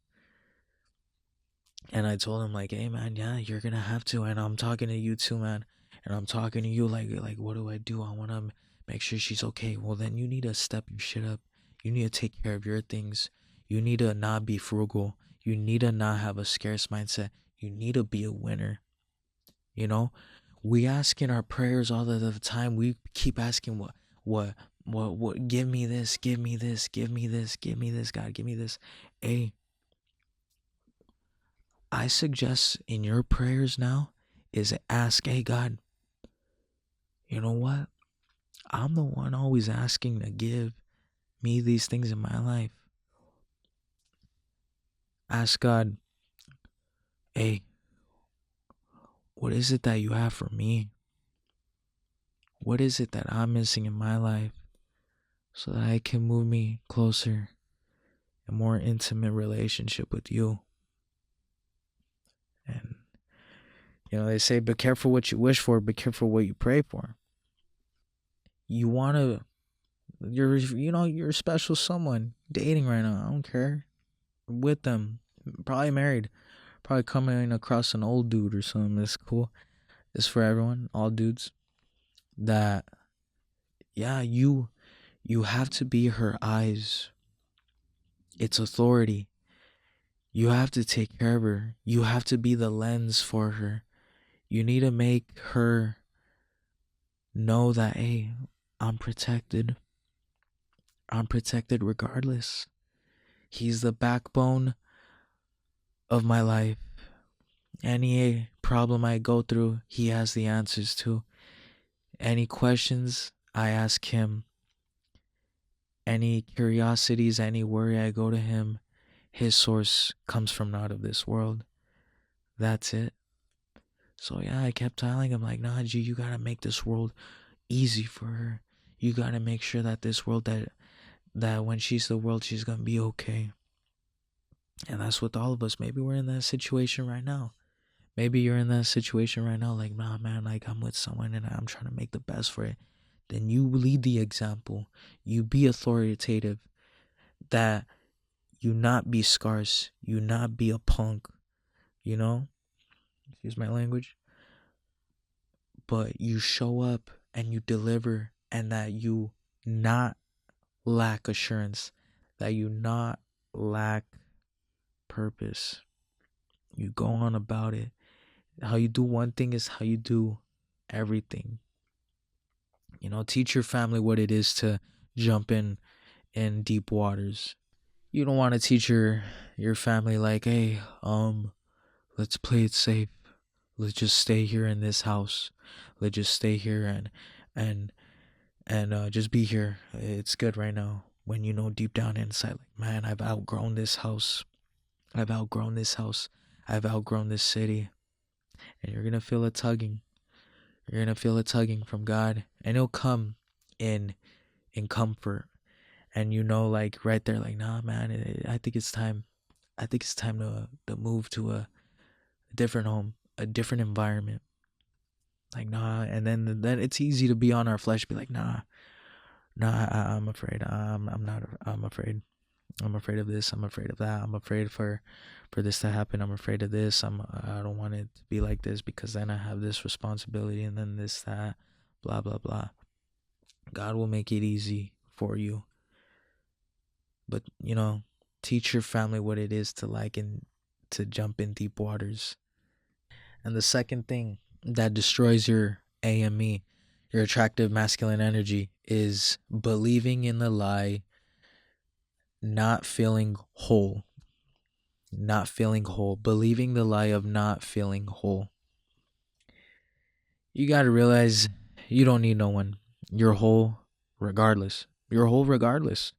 And I told him, like, hey man, yeah, you're gonna have to. And I'm talking to you too, man. And I'm talking to you like what do I do? I wanna make sure she's okay. Well, then you need to step your shit up. You need to take care of your things. You need to not be frugal. You need to not have a scarce mindset. You need to be a winner. You know, we ask in our prayers all of the time. We keep asking what, what, give me this, give me this, give me this, give me this, God, give me this. Hey, I suggest in your prayers now is ask, hey, God, you know what? I'm the one always asking to give me these things in my life. Ask God, hey, what is it that you have for me? What is it that I'm missing in my life so that I can move me closer, a more intimate relationship with you? And, they say, be careful what you wish for, be careful what you pray for. You want to, you're a special someone dating right now. I don't care. With them, probably married, probably coming across an old dude or something. That's cool. It's for everyone, all dudes. That, yeah, you have to be her eyes. It's authority. You have to take care of her. You have to be the lens for her. You need to make her know that, hey, I'm protected. I'm protected regardless. He's the backbone of my life. Any problem I go through, he has the answers to. Any questions, I ask him. Any curiosities, any worry, I go to him. His source comes from not of this world. That's it. So yeah, I kept telling him, like, nah, G, you gotta make this world easy for her. You gotta make sure that this world, that when she's the world, she's gonna be okay. And that's with all of us. Maybe we're in that situation right now. Maybe you're in that situation right now, like, nah, man, like, I'm with someone and I'm trying to make the best for it. Then you lead the example. You be authoritative. That you not be scarce. You not be a punk. Excuse my language. But you show up and you deliver, and that you not lack assurance. That you not lack purpose. You go on about it. How you do one thing is how you do everything. Teach your family what it is to jump in deep waters. You don't want to teach your family, like, hey, let's play it safe. Let's just stay here in this house. Let's just stay here and just be here. It's good right now. When you know deep down inside, like, man, I've outgrown this house. I've outgrown this house. I've outgrown this city. And you're gonna feel a tugging. You're gonna feel a tugging from God, and it'll come in comfort. And like right there, like, nah, man, I think it's time. I think it's time to move to a different home, a different environment. Like, nah, and then it's easy to be on our flesh, be like, nah, I'm afraid. I'm not. I'm afraid. I'm afraid of this. I'm afraid of that. I'm afraid for this to happen. I'm afraid of this. I don't want it to be like this because then I have this responsibility and then this that blah blah blah. God will make it easy for you. But, teach your family what it is to like and to jump in deep waters. And the second thing that destroys your AME, your attractive masculine energy, is believing in the lie, not feeling whole. Not feeling whole. Believing the lie of not feeling whole. You got to realize you don't need no one. You're whole regardless. You're whole regardless.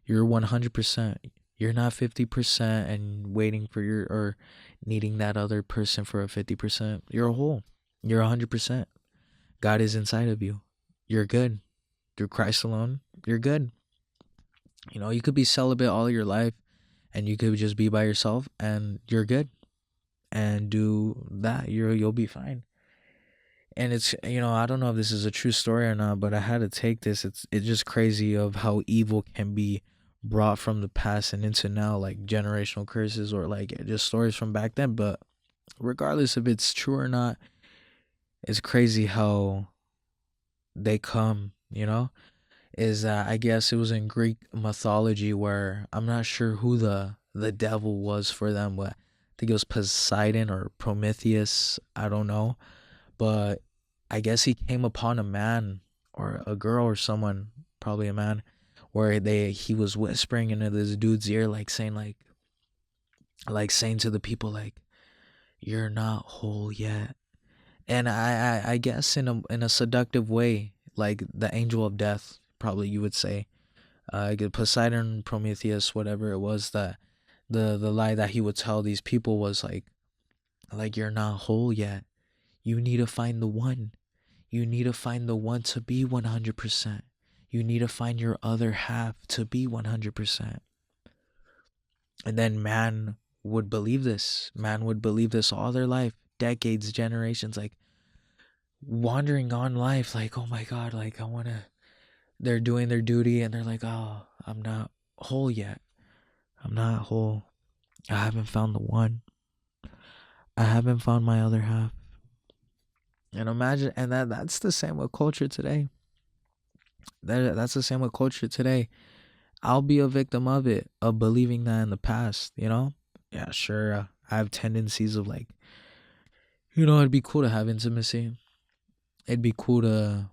You're 100%. You're not 50% and waiting for or needing that other person for a 50%. You're a whole. You're 100%. God is inside of you. You're good. Through Christ alone, you're good. You could be celibate all your life and you could just be by yourself and you're good. And do that. You'll be fine. And it's, I don't know if this is a true story or not, but I had to take this. It's just crazy of how evil can be brought from the past and into now, like generational curses or like just stories from back then. But regardless if it's true or not, it's crazy how they come, is that I guess it was in Greek mythology where I'm not sure who the devil was for them, but I think it was Poseidon or Prometheus, I don't know. But I guess he came upon a man or a girl or someone, probably a man, where he was whispering into this dude's ear, saying to the people, like, you're not whole yet. And I guess in a seductive way, like the angel of death, probably you would say, Poseidon, Prometheus, whatever it was, that the lie that he would tell these people was like you're not whole yet. You need to find the one. You need to find the one to be 100%. You need to find your other half to be 100%. And then man would believe this. Man would believe this all their life, decades, generations, like wandering on life, like, oh my God, like they're doing their duty and they're like, oh, I'm not whole yet. I'm not whole. I haven't found the one. I haven't found my other half. And imagine, and that's the same with culture today. That's the same with culture today. I'll be a victim of it, of believing that in the past. Yeah, sure. I have tendencies of like, it'd be cool to have intimacy. It'd be cool to,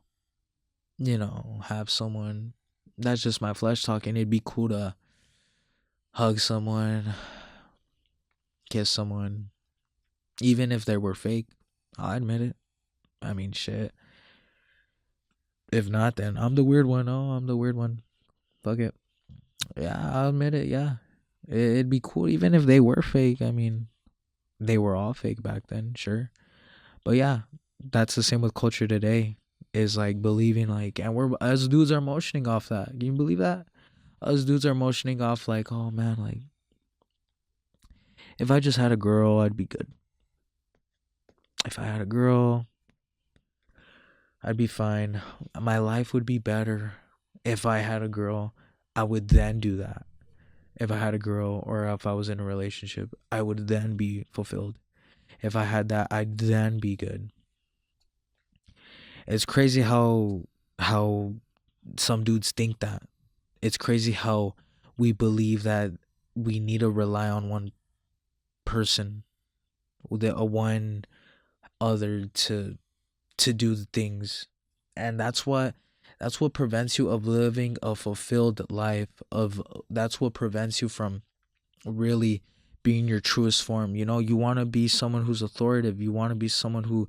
have someone. That's just my flesh talking. It'd be cool to hug someone, kiss someone, even if they were fake. I'll admit it. I mean, shit. If not, then I'm the weird one. Oh, I'm the weird one. Fuck it. Yeah, I'll admit it. Yeah. It'd be cool even if they were fake. I mean, they were all fake back then, sure. But yeah, that's the same with culture today. Is like believing like, and we're us dudes are motioning off that. Can you believe that? Us dudes are motioning off like, oh man, like if I just had a girl, I'd be good. If I had a girl, I'd be fine. My life would be better if I had a girl. I would then do that. If I had a girl or if I was in a relationship, I would then be fulfilled. If I had that, I'd then be good. It's crazy how some dudes think that. It's crazy how we believe that we need to rely on one person, a one other to do the things. And that's what prevents you of living a fulfilled life, of that's what prevents you from really being your truest form. You want to be someone who's authoritative. You want to be someone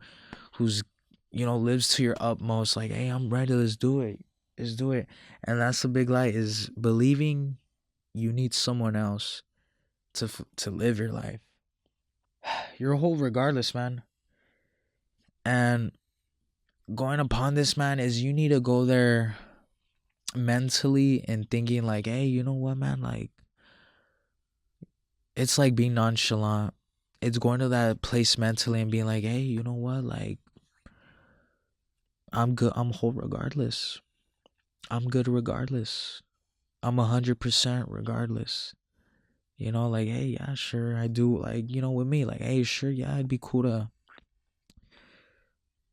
who's lives to your utmost, like, hey, I'm ready, let's do it. And that's the big lie, is believing you need someone else to live your life. You're whole regardless, man. And going upon this, man, is you need to go there mentally and thinking like, hey, you know what, man, like it's like being nonchalant. It's going to that place mentally and being like, hey, you know what, like I'm good. I'm whole regardless. I'm good regardless. I'm 100% regardless. You know, like, hey, yeah, sure, I do. Like, you know, with me, like, hey, sure, yeah, it'd be cool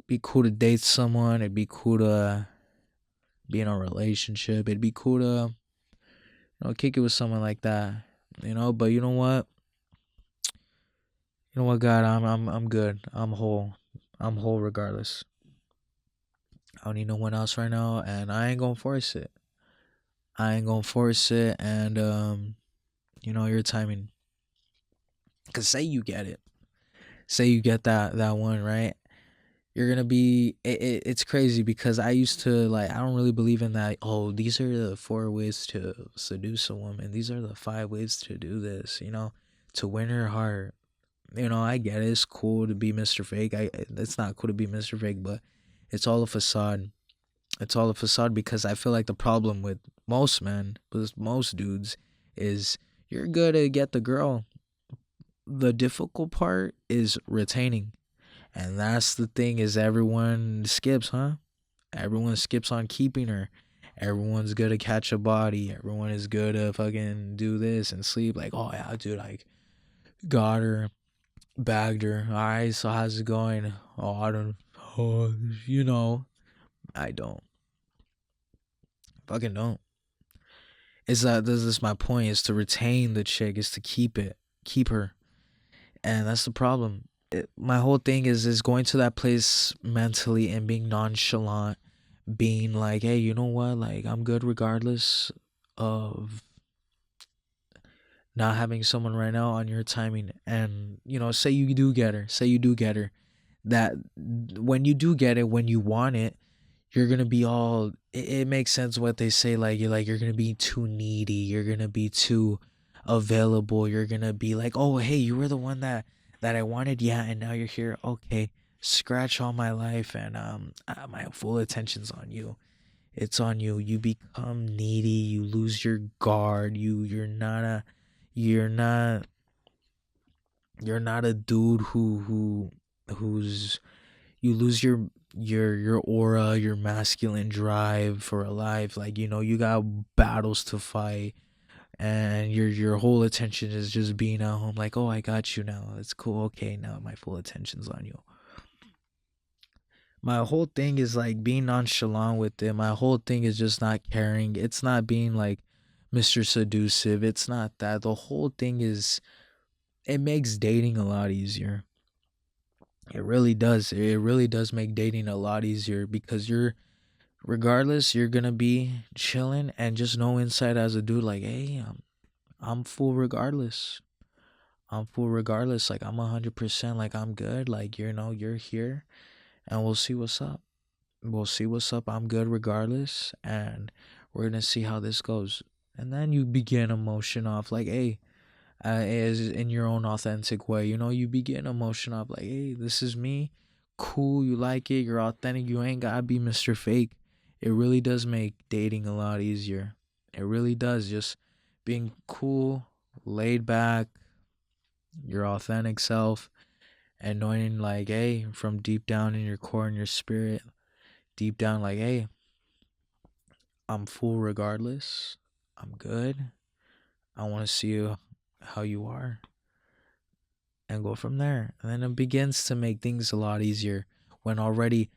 to date someone. It'd be cool to be in a relationship. It'd be cool to, kick it with someone like that. But you know what? You know what, God, I'm good. I'm whole. I'm whole regardless. I don't need no one else right now, and I ain't gonna force it. I ain't gonna force it, and your timing. Cause say you get it, say you get that one right. You're gonna be. It's crazy because I used to like. I don't really believe in that. Oh, these are the 4 ways to seduce a woman. These are the 5 ways to do this. To win her heart. I get it. It's cool to be Mr. Fake. It's not cool to be Mr. Fake, but it's all a facade. It's all a facade because I feel like the problem with most men, with most dudes, is you're good to get the girl. The difficult part is retaining. And that's the thing is everyone skips, huh? Everyone skips on keeping her. Everyone's good to catch a body. Everyone is good to fucking do this and sleep. Like, oh yeah, dude, like got her, bagged her. All right, so how's it going? Oh, I don't. Oh, I don't. Fucking don't. Is that this is my point? Is to retain the chick. Is to keep her, and that's the problem. My whole thing is going to that place mentally and being nonchalant, being like, hey, you know what? Like, I'm good regardless of not having someone right now on your timing. And say you do get her. Say you do get her. That when you do get it, when you want it, you're gonna be all it makes sense what they say, like you're gonna be too needy, you're gonna be too available, you're gonna be like, oh hey, you were the one that I wanted, yeah, and now you're here, okay, scratch all my life, and my full attention's on you. It's on you. You become needy, you lose your guard, you're not you're not a dude who's you lose your aura, your masculine drive for a life. Like, you got battles to fight, and your whole attention is just being at home. Like, oh, I got you now. It's cool. Okay, now my full attention's on you. My whole thing is like being nonchalant with it. My whole thing is just not caring. It's not being like Mr. Seducive. It's not that. The whole thing is it makes dating a lot easier. It really does. It really does make dating a lot easier because regardless, you're gonna be chilling and just know inside as a dude, like, hey, I'm full regardless. I'm full regardless. Like, I'm 100%. Like, I'm good. Like, you're here, and we'll see what's up. We'll see what's up. I'm good regardless, and we're gonna see how this goes. And then you begin emotion off, like, hey, is in your own authentic way. You begin emotion up like, hey, this is me. Cool, you like it, you're authentic, you ain't gotta be Mr. Fake. It really does make dating a lot easier. It really does. Just being cool, laid back, your authentic self, and knowing like, hey, from deep down in your core and your spirit, deep down, like, hey, I'm full regardless. I'm good. I want to see you how you are, and go from there. And then it begins to make things a lot easier when already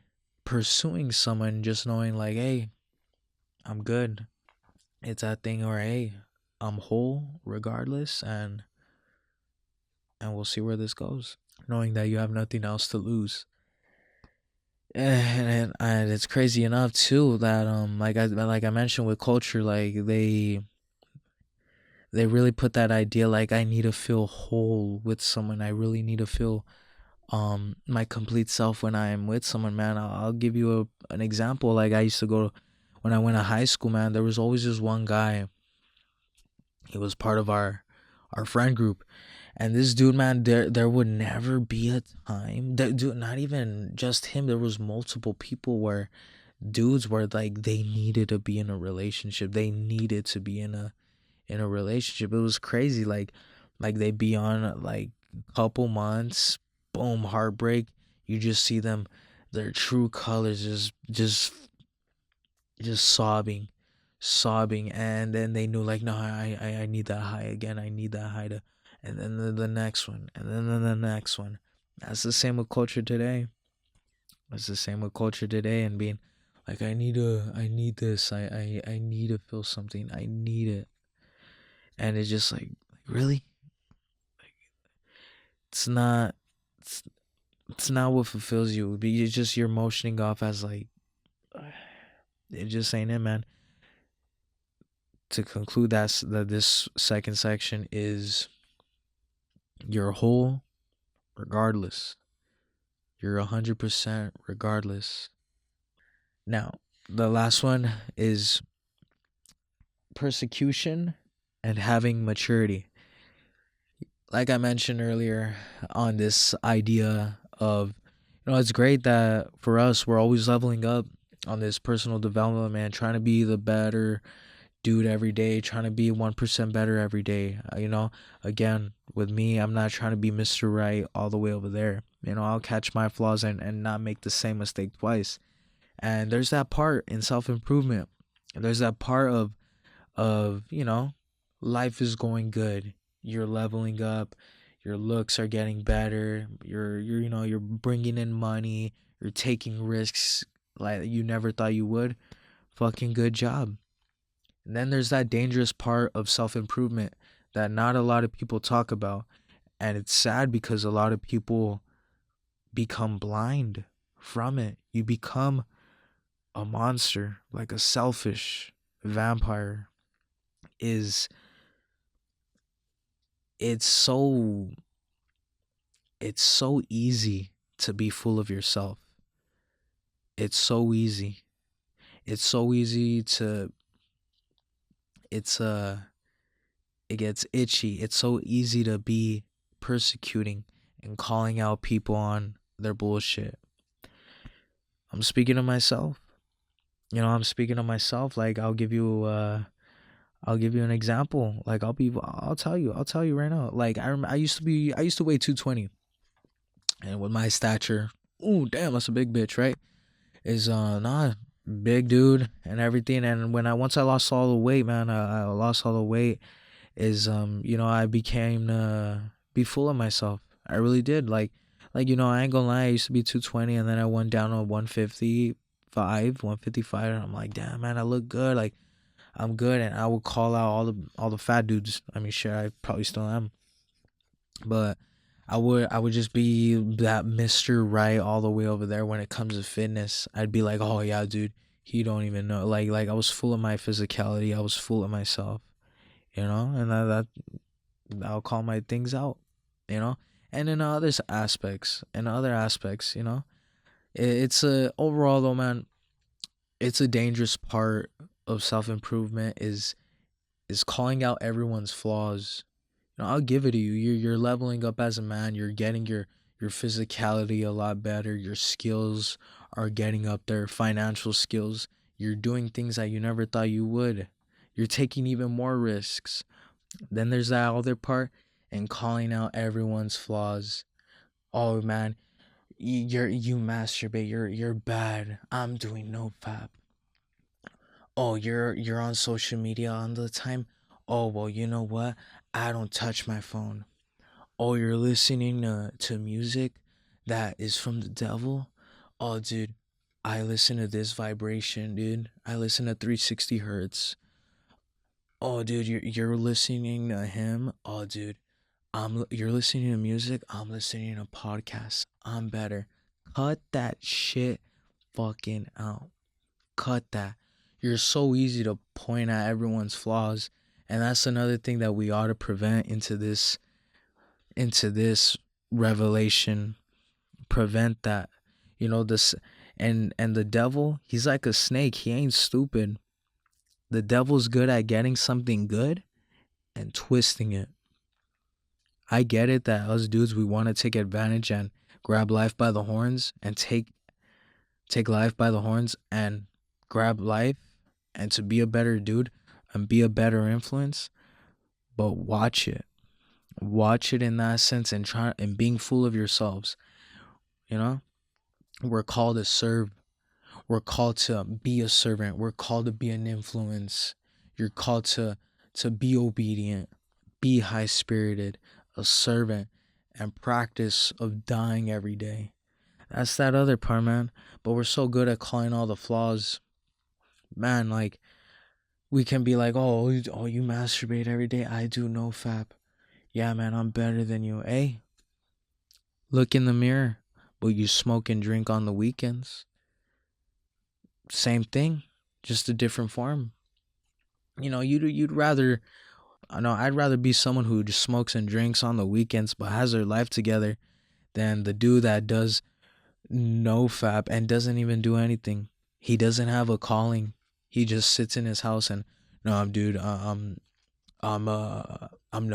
pursuing someone, just knowing like, hey, I'm good. It's that thing where, hey, I'm whole regardless, and we'll see where this goes. Knowing that you have nothing else to lose. And it's crazy enough too that like I mentioned with culture, like they really put that idea like I need to feel whole with someone. I really need to feel my complete self when I am with someone, man. I'll give you an example. Like, I used to go when I went to high school, man. There was always this one guy. He was part of our friend group, and this dude, man, there would never be a time that dude, not even just him. There was multiple people where dudes were like they needed to be in a relationship. They needed to be in a relationship. It was crazy. Like they'd be on like a couple months, boom, heartbreak. You just see them, their true colors, just sobbing, sobbing, and then they knew like, no, I need that high again. I need that high to, and then the next one, and then the next one. That's the same with culture today. It's the same with culture today, and being like, I need this, I need to feel something, I need it, and it's just like really, it's not, it's, it's not what fulfills you. But you just you're motioning off as like, it just ain't it, man. To conclude, that this second section is you're whole regardless. You're 100% regardless. Now, the last one is persecution and having maturity. Like I mentioned earlier on this idea of, it's great that for us, we're always leveling up on this personal development, man, trying to be the better dude every day, trying to be 1% better every day. Again, with me, I'm not trying to be Mr. Right all the way over there. I'll catch my flaws and not make the same mistake twice. And there's that part in self-improvement. There's that part of life is going good, you're leveling up, your looks are getting better, you're bringing in money, you're taking risks like you never thought you would. Fucking good job. And then there's that dangerous part of self-improvement that not a lot of people talk about, and it's sad because a lot of people become blind from it. You become a monster, like a selfish vampire. Is it's so it's so easy to be full of yourself. It's so easy. It's so easy to it's it gets itchy. It's so easy to be persecuting and calling out people on their bullshit. I'm speaking to myself. I'm speaking to myself. Like I'll give you an example. Like I'll tell you right now. Like I used to weigh 220, and with my stature, ooh damn, that's a big bitch, right? Is nah, big dude and everything. And when I once I lost all the weight, man, I lost all the weight. Is I became be full of myself. I really did. Like I ain't gonna lie. I used to be 220, and then I went down to 155, and I'm like, damn man, I look good. Like I'm good, and I would call out all the fat dudes. I mean, shit, I probably still am, but I would just be that Mr. Right all the way over there when it comes to fitness. I'd be like, oh yeah, dude, he don't even know. Like I was full of my physicality. I was full of myself, and I'll call my things out, you know. And in other aspects, it's a overall though, man. It's a dangerous part of self improvement is calling out everyone's flaws. I'll give it to you. You're leveling up as a man. You're getting your physicality a lot better. Your skills are getting up there. Financial skills. You're doing things that you never thought you would. You're taking even more risks. Then there's that other part and calling out everyone's flaws. Oh man, you masturbate. You're bad. I'm doing no fap. Oh, you're on social media all the time. Oh well, you know what? I don't touch my phone. Oh, you're listening to music that is from the devil? Oh, dude, I listen to this vibration, dude. I listen to 360 hertz. Oh, dude, you're listening to him? Oh, dude, you're listening to music? I'm listening to podcasts. I'm better. Cut that shit fucking out. Cut that. You're so easy to point at everyone's flaws, and that's another thing that we ought to prevent into this revelation. Prevent that. This, and the devil, he's like a snake. He ain't stupid. The devil's good at getting something good and twisting it. I get it that us dudes, we want to take advantage and grab life by the horns and take life by the horns and grab life and to be a better dude and be a better influence. But watch it in that sense, and try and being full of yourselves. you know we're called to serve. We're called to be a servant. We're called to be an influence. You're called to be obedient, be high spirited, a servant, and practice of dying every day. That's that other part, man. But we're so good at calling all the flaws. Man, like, we can be like, oh, you masturbate every day. I do no fap. Yeah, man, I'm better than you. Hey, look in the mirror. But you smoke and drink on the weekends. Same thing, just a different form. You'd rather, I know, I'd rather be someone who just smokes and drinks on the weekends but has their life together than the dude that does no fap and doesn't even do anything. He doesn't have a calling. He just sits in his house and, no, dude, I'm no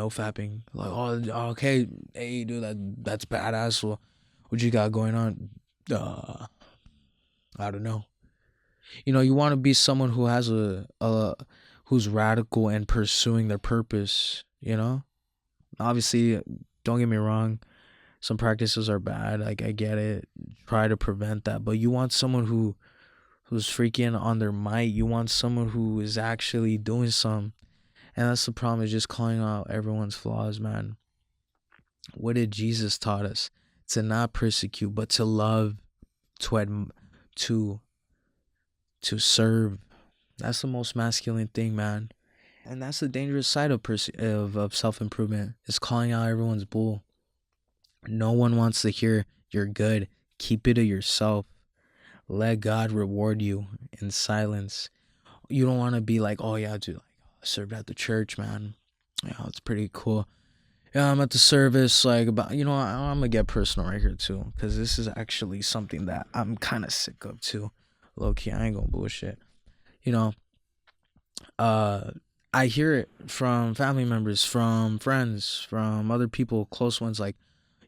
fapping. Like, oh, okay, hey, dude, that's badass. Well, what you got going on? Uh, I don't know. You want to be someone who has who's radical and pursuing their purpose. Obviously, don't get me wrong. Some practices are bad. Like, I get it. Try to prevent that, but you want someone who's freaking on their might. You want someone who is actually doing some. And that's the problem, is just calling out everyone's flaws, man. What did Jesus taught us? To not persecute, but to love, to to serve. That's the most masculine thing, man. And that's the dangerous side of self-improvement, is calling out everyone's bull. No one wants to hear you're good. Keep it to yourself. Let God reward you in silence. You don't want to be like, oh yeah, dude, like, I served at the church, man. Yeah, it's pretty cool. Yeah, I'm at the service. Like, about, I'm gonna get personal right here too, because this is actually something that I'm kind of sick of too. Low key, I ain't gonna bullshit. You know, uh, I hear it from family members, from friends, from other people, close ones. Like,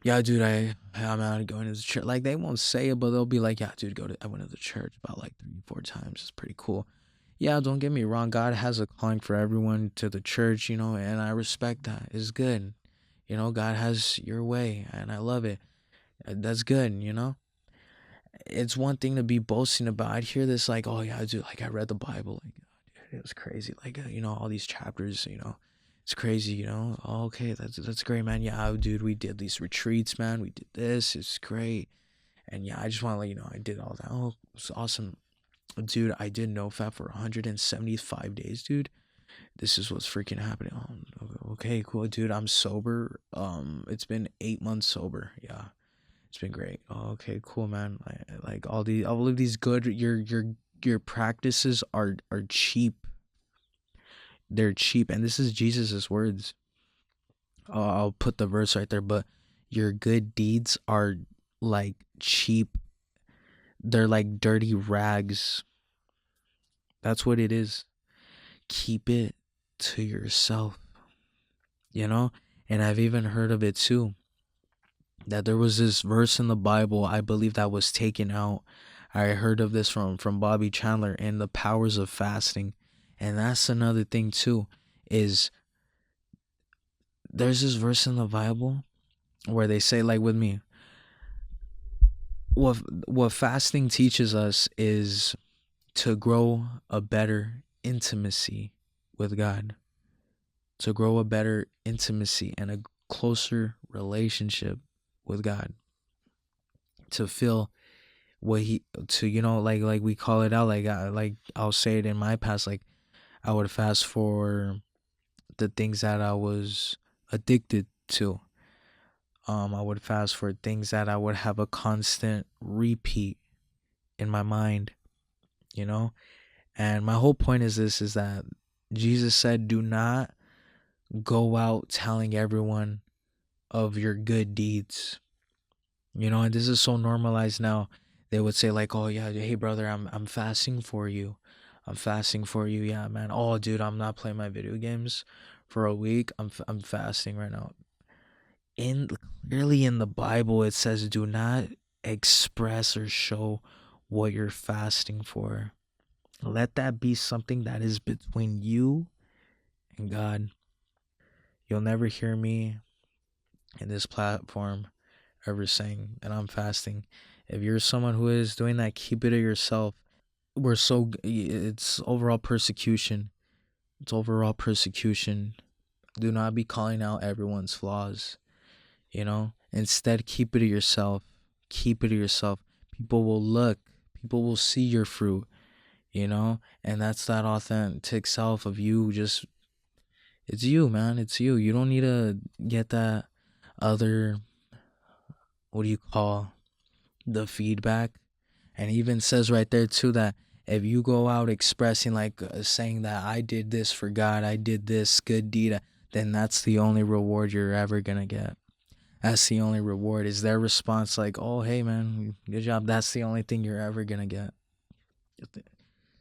yeah, dude, I'm out going to the church. Like, they won't say it, but they'll be like, yeah, dude, I went to the church about like 3, 4 times. It's pretty cool. Yeah, don't get me wrong. God has a calling for everyone to the church, and I respect that. It's good. God has your way, and I love it. That's good. It's one thing to be boasting about. I'd hear this like, oh yeah, dude, like, I read the Bible. Like, dude, it was crazy. Like, all these chapters, it's crazy, Oh, okay, that's great, man. Yeah, dude, we did these retreats, man. We did this. It's great. And yeah, I just want to let you know I did all that. Oh, it's awesome. Dude, I did no fap for 175 days, dude. This is what's freaking happening. Oh, okay, cool, dude. I'm sober. It's been 8 months sober. Yeah, it's been great. Oh, okay, cool, man. Like all of these good. Your practices are cheap. They're cheap, and this is Jesus's words. I'll put the verse right there. But your good deeds are like cheap. They're like dirty rags. That's what it is. Keep it to yourself. you know? And I've even heard of it too, that there was this verse in the Bible, I believe, that was taken out. I heard of this from Bobby Chandler and the powers of fasting. And that's another thing too, is there's this verse in the Bible where they say, like, with me, what fasting teaches us is to grow a better intimacy with God, to grow a better intimacy and a closer relationship with God, to feel what he, to, like we call it out, like I'll say it in my past, like, I would fast for the things that I was addicted to. I would fast for things that I would have a constant repeat in my mind, you know? And my whole point is that Jesus said, do not go out telling everyone of your good deeds. And this is so normalized now. They would say, like, oh yeah, hey brother, I'm fasting for you. I'm fasting for you. Yeah, man. Oh dude, I'm not playing my video games for a week. I'm fasting right now. In Clearly in the Bible it says, do not express or show what you're fasting for. Let that be something that is between you and God. You'll never hear me in this platform ever saying that I'm fasting. If you're someone who is doing that, keep it to yourself. we're so it's overall persecution. It's overall persecution. Do not be calling out everyone's flaws, you know? Instead, keep it to yourself. Keep it to yourself. People will look, people will see your fruit, you know? And that's that authentic self of you. Just, it's you, man. It's you. You don't need to get that other, what do you call, the feedback. And even says right there, too, that if you go out expressing, like saying that I did this for God, I did this good deed, then that's the only reward you're ever going to get. That's the only reward, is their response, like, oh, hey, man, good job. That's the only thing you're ever going to get. It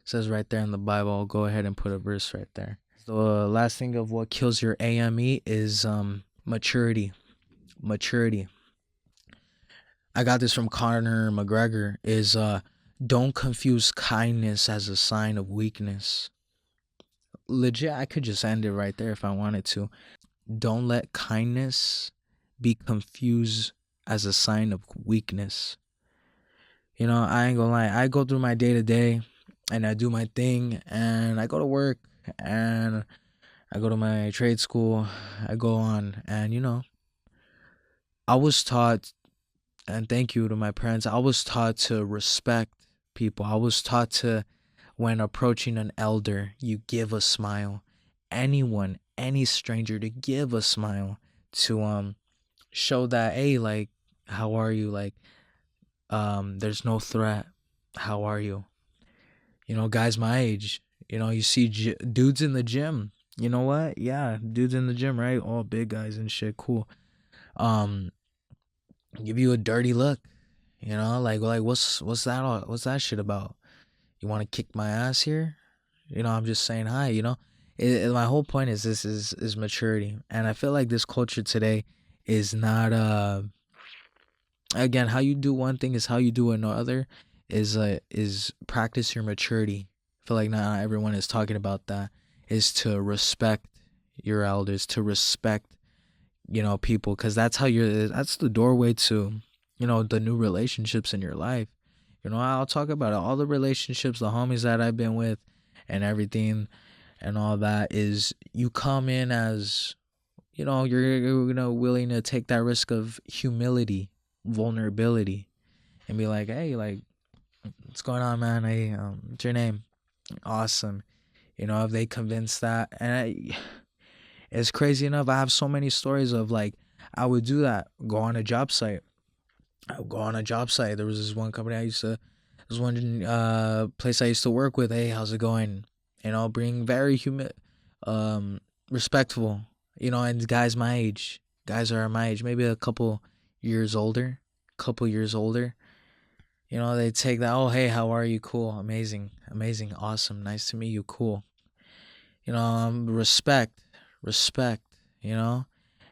says right there in the Bible. I'll go ahead and put a verse right there. The last thing of what kills your A.M.E is maturity. Maturity. I got this from Conor McGregor, is don't confuse kindness as a sign of weakness. Legit, I could just end it right there if I wanted to. Don't let kindness be confused as a sign of weakness. You know, I ain't gonna lie. I go through my day to day and I do my thing, and I go to work and I go to my trade school. I go on, and you know, I was taught, and thank you to my parents, I was taught to respect people. I was taught to, when approaching an elder, you give a smile. Anyone, any stranger, to give a smile, to show that, hey, like, how are you? Like, there's no threat. How are you? You know, guys my age, you know, you see dudes in the gym. You know what? Yeah, dudes in the gym, right? All big guys and shit. Cool. Um, give you a dirty look. You know, like what's that all? What's that shit about? You want to kick my ass here? You know, I'm just saying hi. You know, my whole point is this is maturity, and I feel like this culture today is not again, how you do one thing is how you do another, is practice your maturity. I feel like not everyone is talking about that, is to respect your elders, to respect, you know, people, because that's the doorway to, you know, the new relationships in your life. You know, I'll talk about it, all the relationships, the homies that I've been with and everything and all that, is you come in as, you know, you're you know, willing to take that risk of humility, vulnerability, and be like, hey, like, what's going on, man? Hey, what's your name? Awesome. You know, if they convince that, and it's crazy enough, I have so many stories of, like, I would do that, go on a job site. I would go on a job site. There was this one company I used to, this one place I used to work with. Hey, how's it going? And I'll bring very um, respectful, you know, and guys my age, guys are my age, maybe a couple years older. You know, they take that, oh, hey, how are you? Cool, amazing, amazing, awesome, nice to meet you, cool. You know, respect, you know,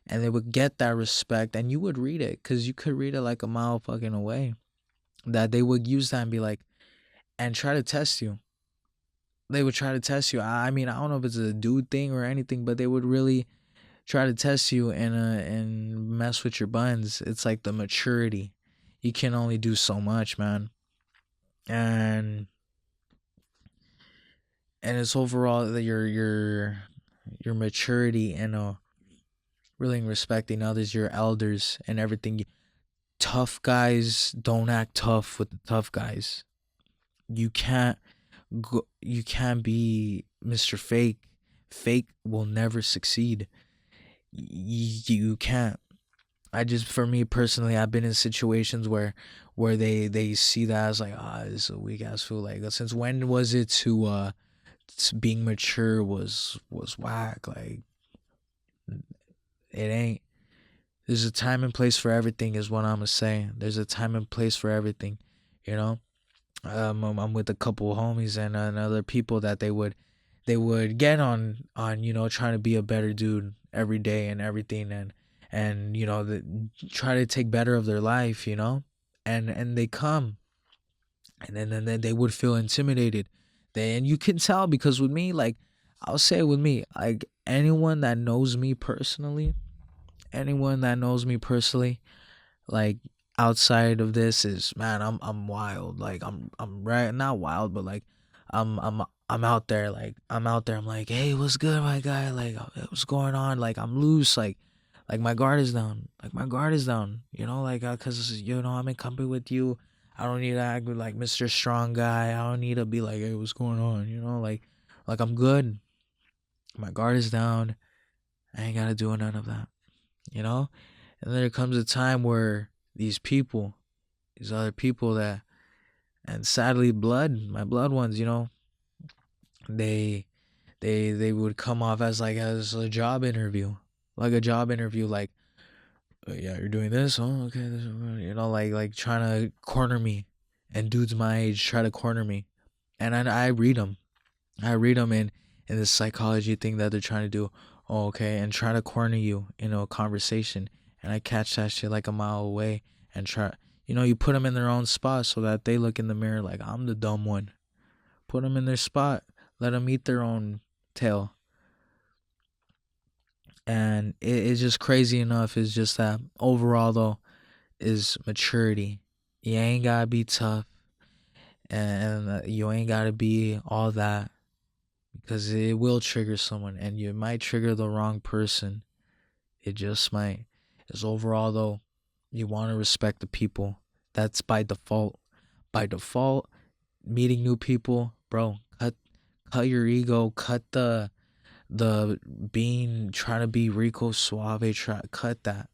and they would get that respect, and you would read it, because you could read it like a mile fucking away, that they would use that and be like, and try to test you. They would try to test you. I mean, I don't know if it's a dude thing or anything, but they would really try to test you and mess with your buns. It's like the maturity. You can only do so much, man. And it's overall that your maturity, and really respecting others, your elders and everything. Tough guys don't act tough with the tough guys. You can't you can't be Mr. Fake. Fake will never succeed. You can't. I just, for me personally, I've been in situations where they see that as like, this is a weak ass fool. Like, since when was it to being mature was whack? Like, it ain't. There's a time and place for everything, is what I'm gonna say. There's a time and place for everything, you know. I'm with a couple of homies and other people that they would get on, you know, trying to be a better dude every day and everything, and you know, try to take better of their life, you know, and they come, and then they would feel intimidated. And you can tell, because with me, like, I'll say with me, like, anyone that knows me personally, like, outside of this, is, man, I'm wild. Like, I'm right, not wild, but like, I'm out there, like I'm out there. I'm like, hey, what's good, my guy? Like, what's going on? Like, I'm loose. Like my guard is down. Like my guard is down. You know, like cause I'm in company with you. I don't need to act like Mr. Strong Guy. I don't need to be like, hey, what's going on? Like I'm good. My guard is down. I ain't gotta do none of that. You know. And then there comes a time where these other people that, and sadly, my blood ones, they they would come off as a job interview, like a job interview, like, yeah, you're doing this, oh, okay, this, like trying to corner me, and dudes my age try to corner me, and I read them, in this psychology thing that they're trying to do, oh, okay, and try to corner you in a conversation, and I catch that shit like a mile away, and try, you put them in their own spot so that they look in the mirror like I'm the dumb one. Put them in their spot. Let them eat their own tail. And it's just crazy enough. It's just that overall, though, is maturity. You ain't got to be tough. And you ain't got to be all that. Because it will trigger someone. And you might trigger the wrong person. It just might. Is overall, though, you want to respect the people. That's by default. By default, meeting new people, bro, cut your ego, cut the being, trying to be Rico Suave, cut that.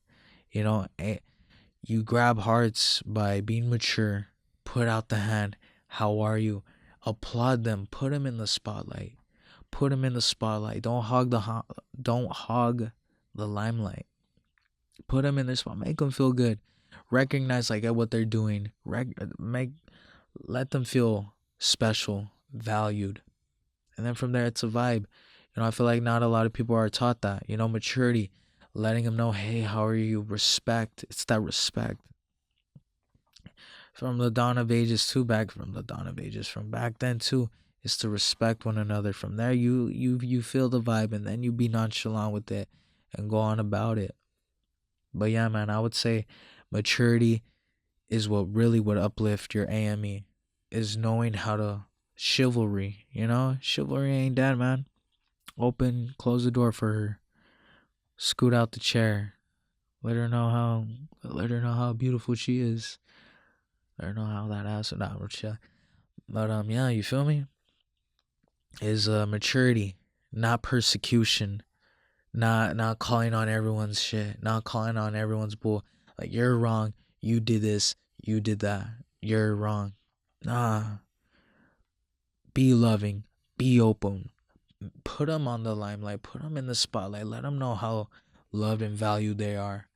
You grab hearts by being mature. Put out the hand. How are you? Applaud them. Put them in the spotlight. Don't hog the limelight. Put them in their spot. Make them feel good. Recognize like at what they're doing. Let them feel special, valued. And then from there, it's a vibe. I feel like not a lot of people are taught that. Maturity, letting them know, hey, how are you? Respect. It's that respect. From the dawn of ages too, from back then too, is to respect one another. From there, you feel the vibe, and then you be nonchalant with it and go on about it. But yeah, man, I would say maturity is what really would uplift your A.M.E. is knowing how to chivalry. Chivalry ain't dead, man. Close the door for her. Scoot out the chair. Let her know how beautiful she is. Let her know how that ass. Nah, but yeah, you feel me? Is maturity, not persecution, not calling on everyone's shit, not calling on everyone's bull. Like, you're wrong. You did this. You did that. You're wrong. Nah. Be loving. Be open. Put them on the limelight. Put them in the spotlight. Let them know how loved and valued they are.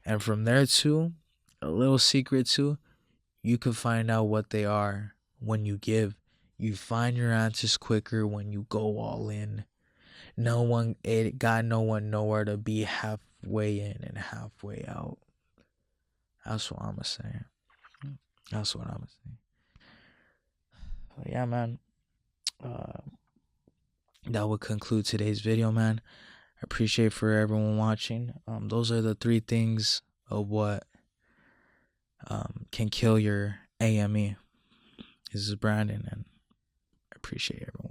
And from there too, a little secret too, you can find out what they are when you give. You find your answers quicker when you go all in. No one nowhere to be halfway in and halfway out. That's what I'm saying. But yeah, man. That would conclude today's video, man. I appreciate for everyone watching. Those are the 3 things of what can kill your A.M.E. This is Brandon, and I appreciate everyone.